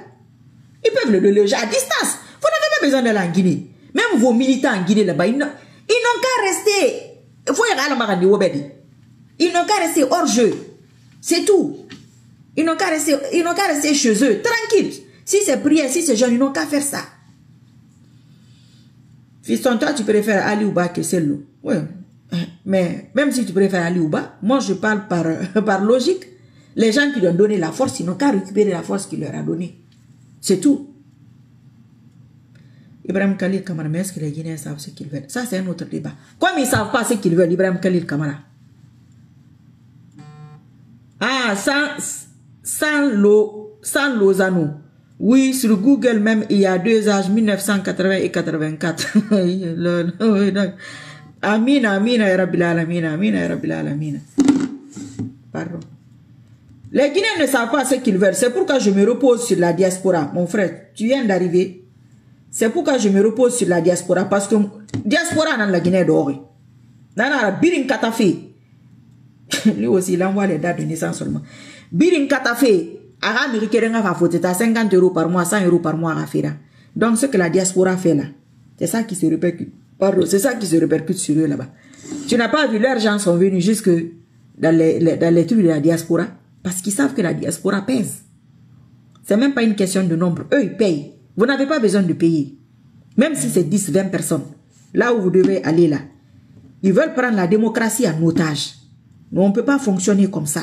Ils peuvent le loger à distance. Vous n'avez pas besoin d'aller en Guinée. Même vos militants en Guinée là-bas, ils n'ont qu'à rester... Ils n'ont qu'à rester hors jeu. C'est tout. Ils n'ont qu'à rester chez eux, tranquille. Si c'est prière, si c'est jeune, ils n'ont qu'à faire ça. Fiston, toi, tu préfères Ali Ouba que celle-là. Oui. Mais même si tu préfères Ali Ouba, moi je parle par logique. Les gens qui lui ont donné la force, ils n'ont qu'à récupérer la force qu'il leur a donnée. C'est tout. Ibrahim Khalil Kamara, mais est-ce que les Guinéens savent ce qu'ils veulent? Ça, c'est un autre débat. Comme ils ne savent pas ce qu'ils veulent, Ibrahim Khalil Kamara. Ah, sans Lozano. Oui, sur Google même, il y a 2 âges, 1980 et 84. Amina, Amina, ya Rabbil Alamin, Amina, ya Rabbil Alamin. Pardon. Les Guinéens ne savent pas ce qu'ils veulent. C'est pourquoi je me repose sur la diaspora. Mon frère, tu viens d'arriver. C'est pourquoi je me repose sur la diaspora. Parce que diaspora dans la Guinée d'or. Nana Birin Katafe. Lui aussi, il envoie les dates de naissance seulement. Birin Katafe. Ara américain va foutre 50 € par mois, 100 € par mois à faire. Donc ce que la diaspora fait là, c'est ça qui se répercute. Pardon, c'est ça qui se répercute sur eux là-bas. Tu n'as pas vu, leurs gens sont venus jusque dans les trucs de la diaspora parce qu'ils savent que la diaspora pèse. C'est même pas une question de nombre. Eux, ils payent. Vous n'avez pas besoin de payer. Même si c'est 10, 20 personnes. Là où vous devez aller là. Ils veulent prendre la démocratie en otage. Mais on ne peut pas fonctionner comme ça.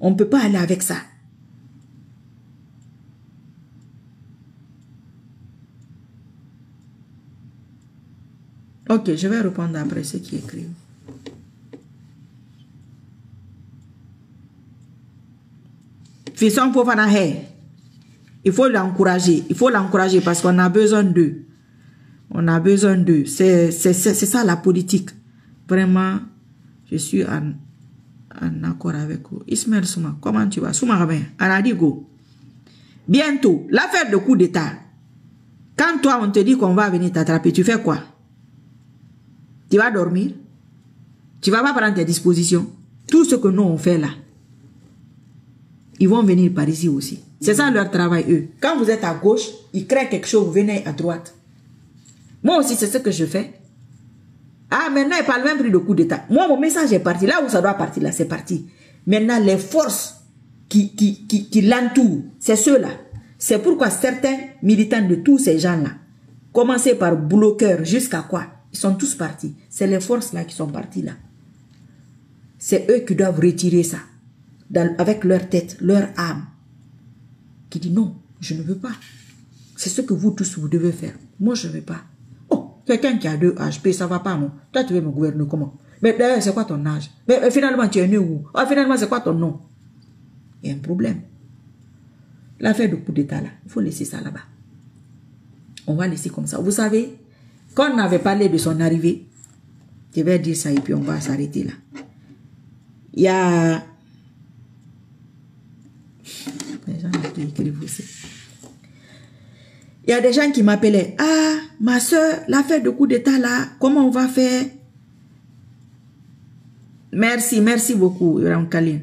On ne peut pas aller avec ça. Ok, je vais répondre après ce qui est écrit. Fisson Fofana, il faut l'encourager. Il faut l'encourager parce qu'on a besoin d'eux. On a besoin d'eux. C'est ça la politique. Vraiment, je suis en accord avec vous. Ismaël Souma, comment tu vas? Souma Rabin, Anadigo. Bientôt, l'affaire de coup d'État. Quand toi, on te dit qu'on va venir t'attraper, tu fais quoi? Tu vas dormir? Tu vas pas prendre tes dispositions? Tout ce que nous on fait là, ils vont venir par ici aussi. C'est ça leur travail, eux. Quand vous êtes à gauche, ils créent quelque chose, vous venez à droite. Moi aussi, c'est ce que je fais. Ah, maintenant, ils parlent même plus de coup d'État. Moi, mon message est parti. Là où ça doit partir, là, c'est parti. Maintenant, les forces qui l'entourent, c'est ceux-là. C'est pourquoi certains militants de tous ces gens-là, commencez par bloqueur jusqu'à quoi? Ils sont tous partis. C'est les forces-là qui sont parties là. C'est eux qui doivent retirer ça. Avec leur tête, leur âme. Qui dit non, je ne veux pas. C'est ce que vous tous, vous devez faire. Moi, je ne veux pas. Oh, quelqu'un qui a 2 HP, ça ne va pas, non? Toi, tu veux me gouverner comment? Mais d'ailleurs, c'est quoi ton âge? Mais finalement, tu es né où? Oh, finalement, c'est quoi ton nom? Il y a un problème. L'affaire de coup d'État, là, il faut laisser ça là-bas. On va laisser comme ça. Vous savez, quand on avait parlé de son arrivée, je vais dire ça et puis on va s'arrêter là. Il y a... Les gens qui écrivent aussi. Il y a des gens qui m'appelaient. Ah, ma soeur, l'affaire de coup d'État là, comment on va faire? Merci, merci beaucoup, Ibrahim Khalil.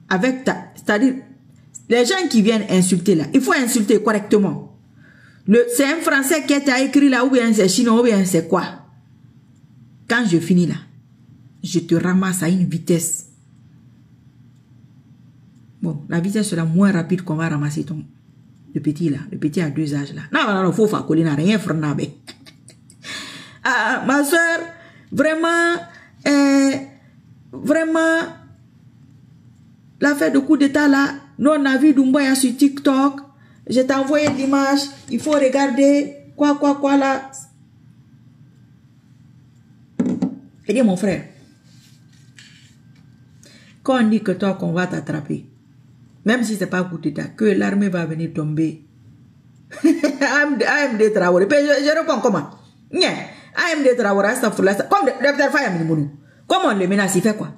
Avec ta... C'est-à-dire, les gens qui viennent insulter là, il faut insulter correctement. C'est un Français qui t'a écrit là, ou bien c'est chinois, ou bien c'est quoi? Quand je finis là, je te ramasse à une vitesse. Bon, la vitesse sera moins rapide qu'on va ramasser le petit là. Le petit a 2 âges là. Non, faut faire coller, n'a rien faire. Ah, ma soeur, vraiment, l'affaire de coup d'état là, nous on a vu Doumbouya sur TikTok. Je t'ai envoyé l'image. Il faut regarder. Quoi là. Et dit mon frère, quand on dit que toi qu'on va t'attraper, même si c'est pas coup d'état, que l'armée va venir tomber. AMD Traoré. Je réponds comment? AMD Traoré, comme Dr Faya Minimoulou. Comment on le menace, il fait quoi?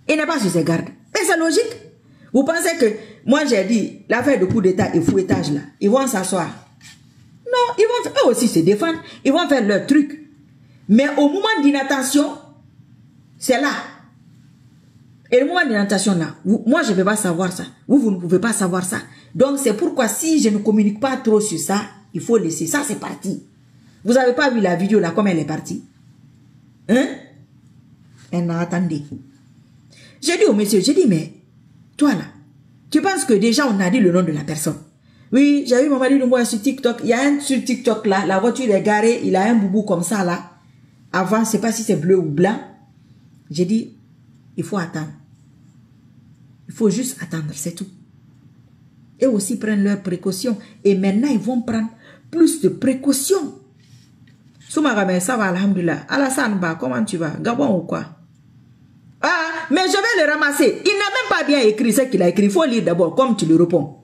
Il n'est pas sur ses gardes. Mais c'est logique. Vous pensez que, moi j'ai dit, l'affaire de coup d'état et fouettage là, ils vont s'asseoir. Non, ils vont eux aussi se défendre. Ils vont faire leur truc. Mais au moment d'inattention, c'est là. Et le moment d'inattention là, moi je ne peux pas savoir ça. Vous ne pouvez pas savoir ça. Donc c'est pourquoi si je ne communique pas trop sur ça, il faut laisser. Ça c'est parti. Vous n'avez pas vu la vidéo là, comme elle est partie? Hein? Elle n'a attendu. J'ai dit au monsieur, j'ai dit, mais toi là, tu penses que déjà on a dit le nom de la personne? Oui, j'ai eu mon mari de moi sur TikTok. Il y a un sur TikTok là, la voiture est garée, il a un boubou comme ça là. Avant, je ne sais pas si c'est bleu ou blanc. J'ai dit, il faut attendre. Il faut juste attendre, c'est tout. Et aussi prendre leurs précautions. Et maintenant, ils vont prendre plus de précautions. Soumarame, ça va, alhamdulillah. Alassane Ba, comment tu vas? Gabon ou quoi? Ah, mais je vais le ramasser. Il n'a même pas bien écrit ce qu'il a écrit. Il faut lire d'abord, comme tu le réponds.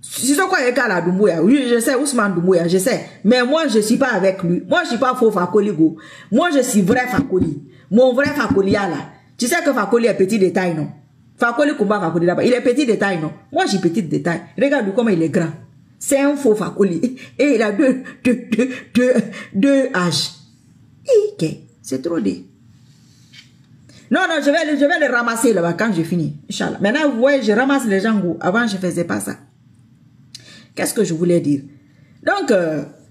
Si c'est quoi Ekala Doumbouya? Oui, je sais, Ousmane Doumbouya, je sais. Mais moi, je ne suis pas avec lui. Moi, je ne suis pas faux Fakoli Go. Moi, je suis vrai Fakoli. Mon vrai Fakoli là. Tu sais que Fakoli est petit détail, non? Fakoli combat Fakoli là-bas. Il est petit détail, non? Moi, j'ai petit détail. Regarde comment il est grand. C'est un faux Fakoli. Et il a deux âges. Ok, c'est trop dit. Non, je vais les ramasser là-bas quand je finis. Inch'Allah. Maintenant, vous voyez, je ramasse les gens. Avant, je ne faisais pas ça. Qu'est-ce que je voulais dire? Donc,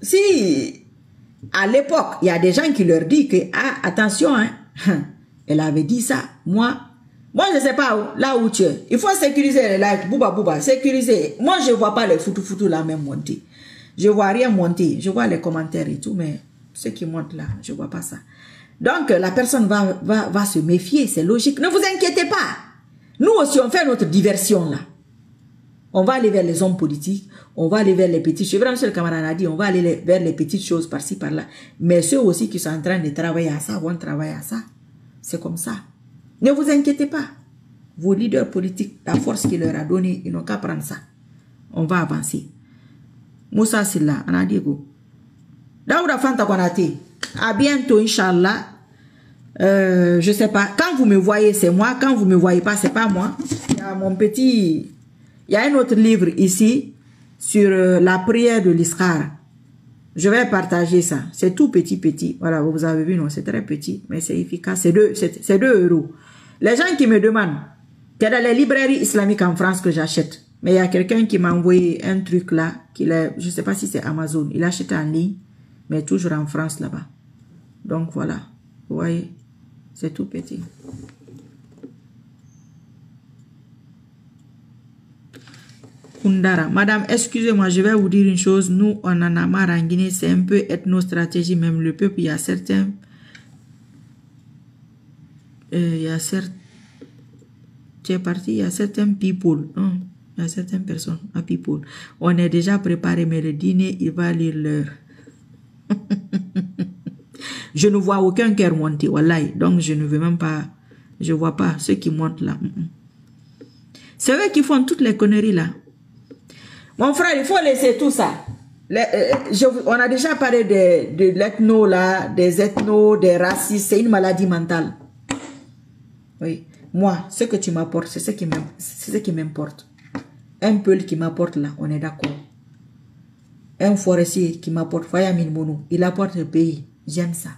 si à l'époque, il y a des gens qui leur disent que, ah, attention, hein, elle avait dit ça, moi je ne sais pas là où tu es. Il faut sécuriser les likes, bouba, sécuriser. Moi, je ne vois pas les foutou là même monter. Je ne vois rien monter. Je vois les commentaires et tout, mais ce qui monte là, je ne vois pas ça. Donc, la personne va se méfier, c'est logique. Ne vous inquiétez pas. Nous aussi, on fait notre diversion là. On va aller vers les hommes politiques, on va aller vers les petites choses. Vraiment, le camarade a dit, on va aller vers les petites choses par-ci, par-là. Mais ceux aussi qui sont en train de travailler à ça, vont travailler à ça. C'est comme ça. Ne vous inquiétez pas. Vos leaders politiques, la force qu'il leur a donnée, ils n'ont qu'à prendre ça. On va avancer. Moussa Silla, on a dit go. Daouda Fanta Konate, à bientôt, Inch'Allah. Je sais pas. Quand vous me voyez, c'est moi. Quand vous me voyez pas, c'est pas moi. Il y a mon petit... Il y a un autre livre ici sur la prière de l'Iskhar. Je vais partager ça. C'est tout petit. Voilà, vous avez vu, non, c'est très petit, mais c'est efficace. C'est 2 €. Les gens qui me demandent, c'est dans les librairies islamiques en France que j'achète. Mais il y a quelqu'un qui m'a envoyé un truc là, je ne sais pas si c'est Amazon. Il achète en ligne, mais toujours en France là-bas. Donc voilà, vous voyez, c'est tout petit. Kundara, madame, excusez-moi, je vais vous dire une chose. Nous, on en a marre en Guinée, c'est un peu ethnostratégie, même le peuple, il y a certains... il y a certains... Tu es parti, il y a certains people, hein? Il y a certaines personnes, à people. On est déjà préparé, mais le dîner, il va lire l'heure. Je ne vois aucun cœur monter, wallahi. Donc, je ne veux même pas... Je ne vois pas ceux qui montent là. C'est eux qui font toutes les conneries là. Mon frère, il faut laisser tout ça. On a déjà parlé de l'ethno là, des ethnos, des racistes. C'est une maladie mentale. Oui. Moi, ce que tu m'apportes, c'est ce qui m'importe. Un peul qui m'apporte là, on est d'accord. Un forestier qui m'apporte Faya Minimono, il apporte le pays. J'aime ça.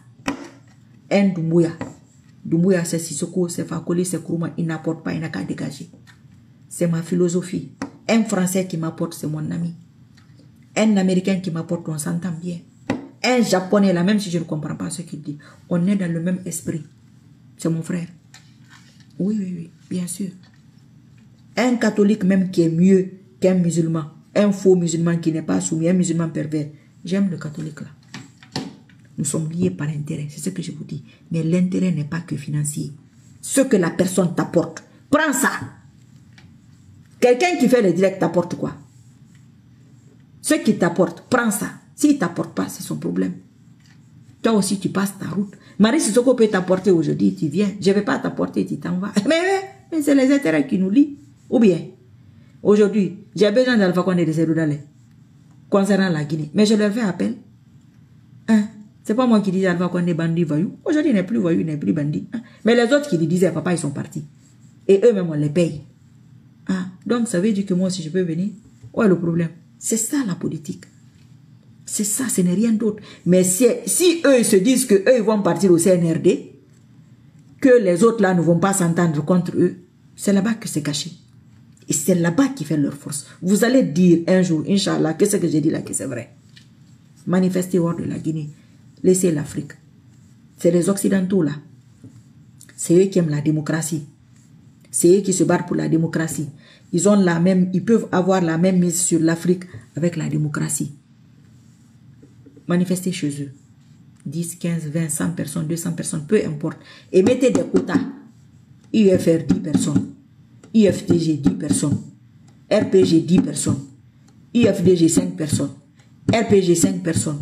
Un Doumbouya. Doumbouya, c'est Sissoko, c'est Fakoli, c'est Kourouma. Il n'apporte pas, il n'a qu'à dégager. C'est ma philosophie. Un Français qui m'apporte, c'est mon ami. Un Américain qui m'apporte, on s'entend bien. Un Japonais là, même si je ne comprends pas ce qu'il dit, on est dans le même esprit. C'est mon frère. Oui, oui, oui, bien sûr. Un catholique même qui est mieux qu'un musulman, un faux musulman qui n'est pas soumis, un musulman pervers. J'aime le catholique là. Nous sommes liés par intérêt, c'est ce que je vous dis. Mais l'intérêt n'est pas que financier. Ce que la personne t'apporte, prends ça. Quelqu'un qui fait le direct t'apporte quoi? Ce qui t'apporte, prends ça. S'il ne t'apporte pas, c'est son problème. Toi aussi, tu passes ta route. Marie Sissoko peut t'apporter aujourd'hui, tu viens. Je ne vais pas t'apporter, tu t'en vas. Mais c'est les intérêts qui nous lient. Ou bien, aujourd'hui, j'ai besoin d'Alpha Condé de Seroudalé concernant la Guinée. Mais je leur fais appel. Hein? C'est pas moi qui dis Alpha Condé bandit voyou. Aujourd'hui, il n'est plus voyou, il n'est plus bandit. Hein? Mais les autres qui lui disaient, papa, ils sont partis. Et eux-mêmes, on les paye. Ah, donc ça veut dire que moi aussi, je peux venir. Où est le problème? C'est ça la politique. C'est ça, ce n'est rien d'autre. Mais si eux se disent que eux vont partir au CNRD, que les autres là ne vont pas s'entendre contre eux, c'est là-bas que c'est caché. Et c'est là-bas qui fait leur force. Vous allez dire un jour, Inch'Allah, que ce que j'ai dit là, que c'est vrai. Manifestez hors de la Guinée. Laissez l'Afrique. C'est les Occidentaux là. C'est eux qui aiment la démocratie. C'est eux qui se battent pour la démocratie. Ils peuvent avoir la même mise sur l'Afrique avec la démocratie. Manifestez chez eux. 10, 15, 20, 100 personnes, 200 personnes, peu importe. Et mettez des quotas. UFR 10 personnes. IFDG 10 personnes. RPG 10 personnes. IFDG 5 personnes. RPG 5 personnes.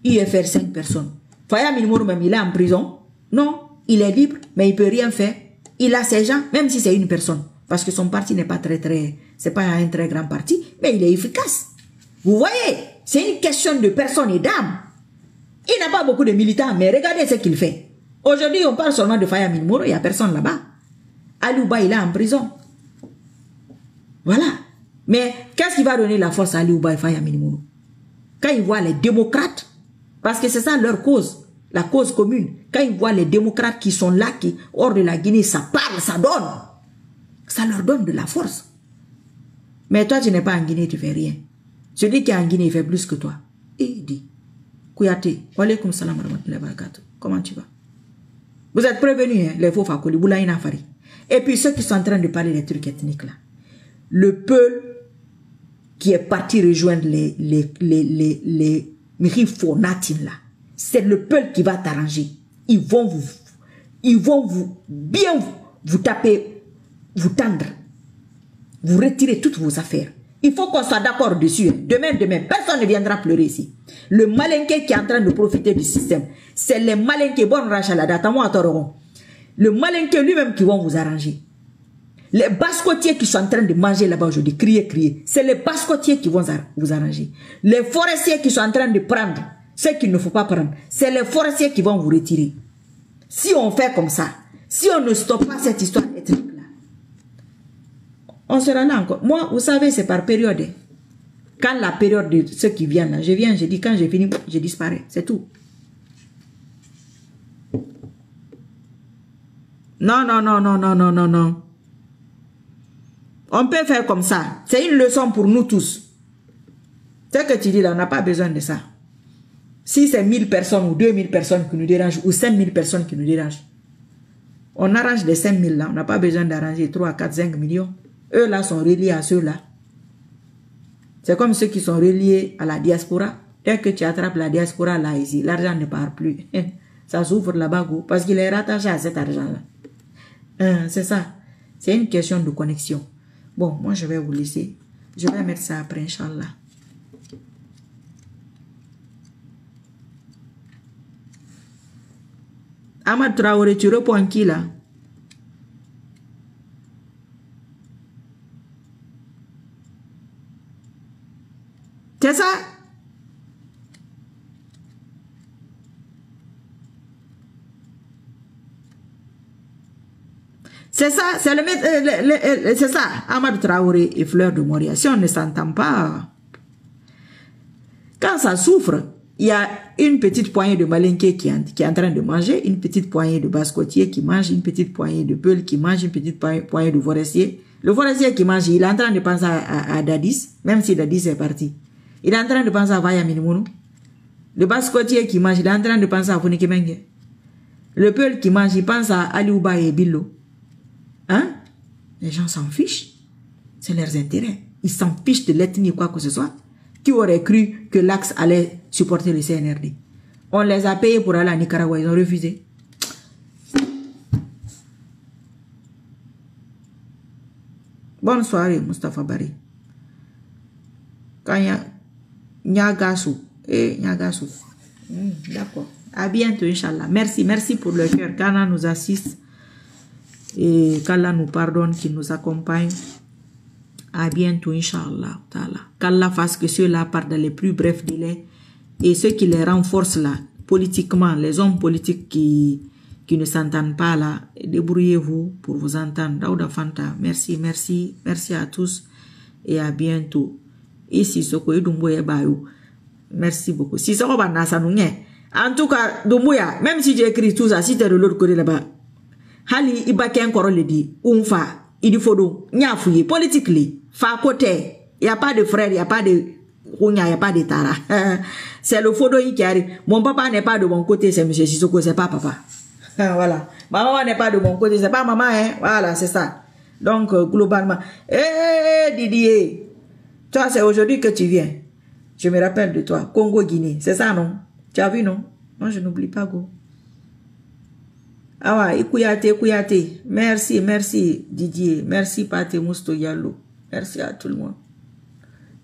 IFR 5 personnes. Faya Minimour même, il est en prison. Non, il est libre, mais il ne peut rien faire. Il a ses gens, même si c'est une personne. Parce que son parti n'est pas c'est pas un très grand parti, mais il est efficace. Vous voyez, c'est une question de personne et d'âme. Il n'a pas beaucoup de militants, mais regardez ce qu'il fait. Aujourd'hui, on parle seulement de Faya Minimour, il n'y a personne là-bas. Aliouba, il est en prison. Voilà. Mais qu'est-ce qui va donner la force à Aliouba et Faya Minimour? Quand ils voient les démocrates, parce que c'est ça leur cause, la cause commune. Quand ils voient les démocrates qui sont là, qui hors de la Guinée, ça parle, ça donne. Ça leur donne de la force. Mais toi, tu n'es pas en Guinée, tu ne fais rien. Celui qui est en Guinée, il fait plus que toi. Et il dit, Kouyaté, walaikum salam wa rahmatullahi wa barakatuh. Comment tu vas? Vous êtes prévenus, hein, les faux fakoli, boulaïna fari. Et puis ceux qui sont en train de parler des trucs ethniques là. Le peuple qui est parti rejoindre les Mirifonatines là. C'est le peuple qui va t'arranger. Ils vont bien vous taper, vous tendre. Vous retirez toutes vos affaires. Il faut qu'on soit d'accord dessus. Demain, personne ne viendra pleurer ici. Le malinqué qui est en train de profiter du système, c'est les malinqués, bon rachalada, le malinqué lui-même qui vont vous arranger. Les bascotiers qui sont en train de manger là-bas aujourd'hui, crier, c'est les bascotiers qui vont vous arranger. Les forestiers qui sont en train de prendre ce qu'il ne faut pas prendre, c'est les forestiers qui vont vous retirer. Si on fait comme ça, si on ne stoppe pas cette histoire ethnique là, on sera là encore. Moi, vous savez, c'est par période. Quand la période de ceux qui viennent là, je dis, quand j'ai fini, je disparais. C'est tout. Non. On peut faire comme ça. C'est une leçon pour nous tous. Ce que tu dis là, on n'a pas besoin de ça. Si c'est 1000 personnes ou 2000 personnes qui nous dérangent, ou 5000 personnes qui nous dérangent, on arrange les 5000 là. On n'a pas besoin d'arranger 3, 4, 5 millions. Eux là sont reliés à ceux-là. C'est comme ceux qui sont reliés à la diaspora. Dès que tu attrapes la diaspora là ici, l'argent ne part plus. Ça s'ouvre là-bas parce qu'il est rattaché à cet argent-là. C'est ça. C'est une question de connexion. Bon, moi je vais vous laisser. Je vais mettre ça après, Inch'Allah. Ahmad Traoré, tu réponds qui là? C'est ça? C'est ça, c'est ça, Ahmad Traoré et Fleur de Moria. Si on ne s'entend pas, quand ça souffre, il y a une petite poignée de malinqués qui est en train de manger, une petite poignée de bascotiers qui mange, une petite poignée de peuls qui mange, une petite poignée de forestiers. Le forestier qui mange, il est en train de penser à Dadis, même si Dadis est parti. Il est en train de penser à Faya Minimour. Le basse-côtier qui mange, il est en train de penser à Fonike Mengue. Le peuple qui mange, il pense à Aliouba et Billo. Hein? Les gens s'en fichent. C'est leurs intérêts. Ils s'en fichent de l'ethnie ou quoi que ce soit. Qui aurait cru que l'Axe allait supporter le CNRD? On les a payés pour aller à Nicaragua, ils ont refusé. Bonne soirée, Mustafa Bari. Nyagasu. Nyagasu. D'accord. À bientôt, Inch'Allah. Merci, merci pour le cœur. Qu'Allah nous assiste et qu'Allah nous pardonne, qu'il nous accompagne. À bientôt, Inch'Allah. Qu'Allah fasse que ceux-là partent dans les plus brefs délais et ceux qui les renforcent là, politiquement, les hommes politiques qui ne s'entendent pas là, débrouillez-vous pour vous entendre. Daouda Fanta, merci, merci, merci à tous et à bientôt. Ici, Soko Dumboya Bayou. Merci beaucoup. Si ça va en tout cas, Dumboya, même si j'ai écrit tout ça, si tu es de l'autre côté là-bas, Hali Ibaken Korole dit, Umfa, il faut donc, Nyafouye, politiquement, fa côté, il n'y a pas de frère, il n'y a pas de il n'y a pas de Tara. C'est le Fodo qui arrive. Mon papa n'est pas de mon côté, c'est M. Sissoko, c'est pas papa. Voilà. Ma maman n'est pas de mon côté, c'est pas maman, hein. Voilà, c'est ça. Donc, globalement, Didier, toi, c'est aujourd'hui que tu viens. Je me rappelle de toi. Congo-Guinée, c'est ça, non? Tu as vu, non? Moi, je n'oublie pas, go. Ah ouais, Kouyate. Merci, merci, Didier. Merci, Pate Mousto Yallo. Merci à tout le monde.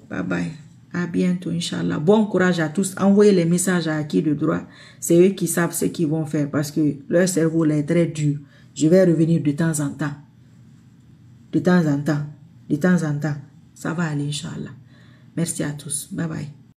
Bye bye. À bientôt, Inch'Allah. Bon courage à tous. Envoyez les messages à qui de droit. C'est eux qui savent ce qu'ils vont faire parce que leur cerveau là est très dur. Je vais revenir de temps en temps. De temps en temps. Ça va aller, Inch'Allah. Merci à tous. Bye bye.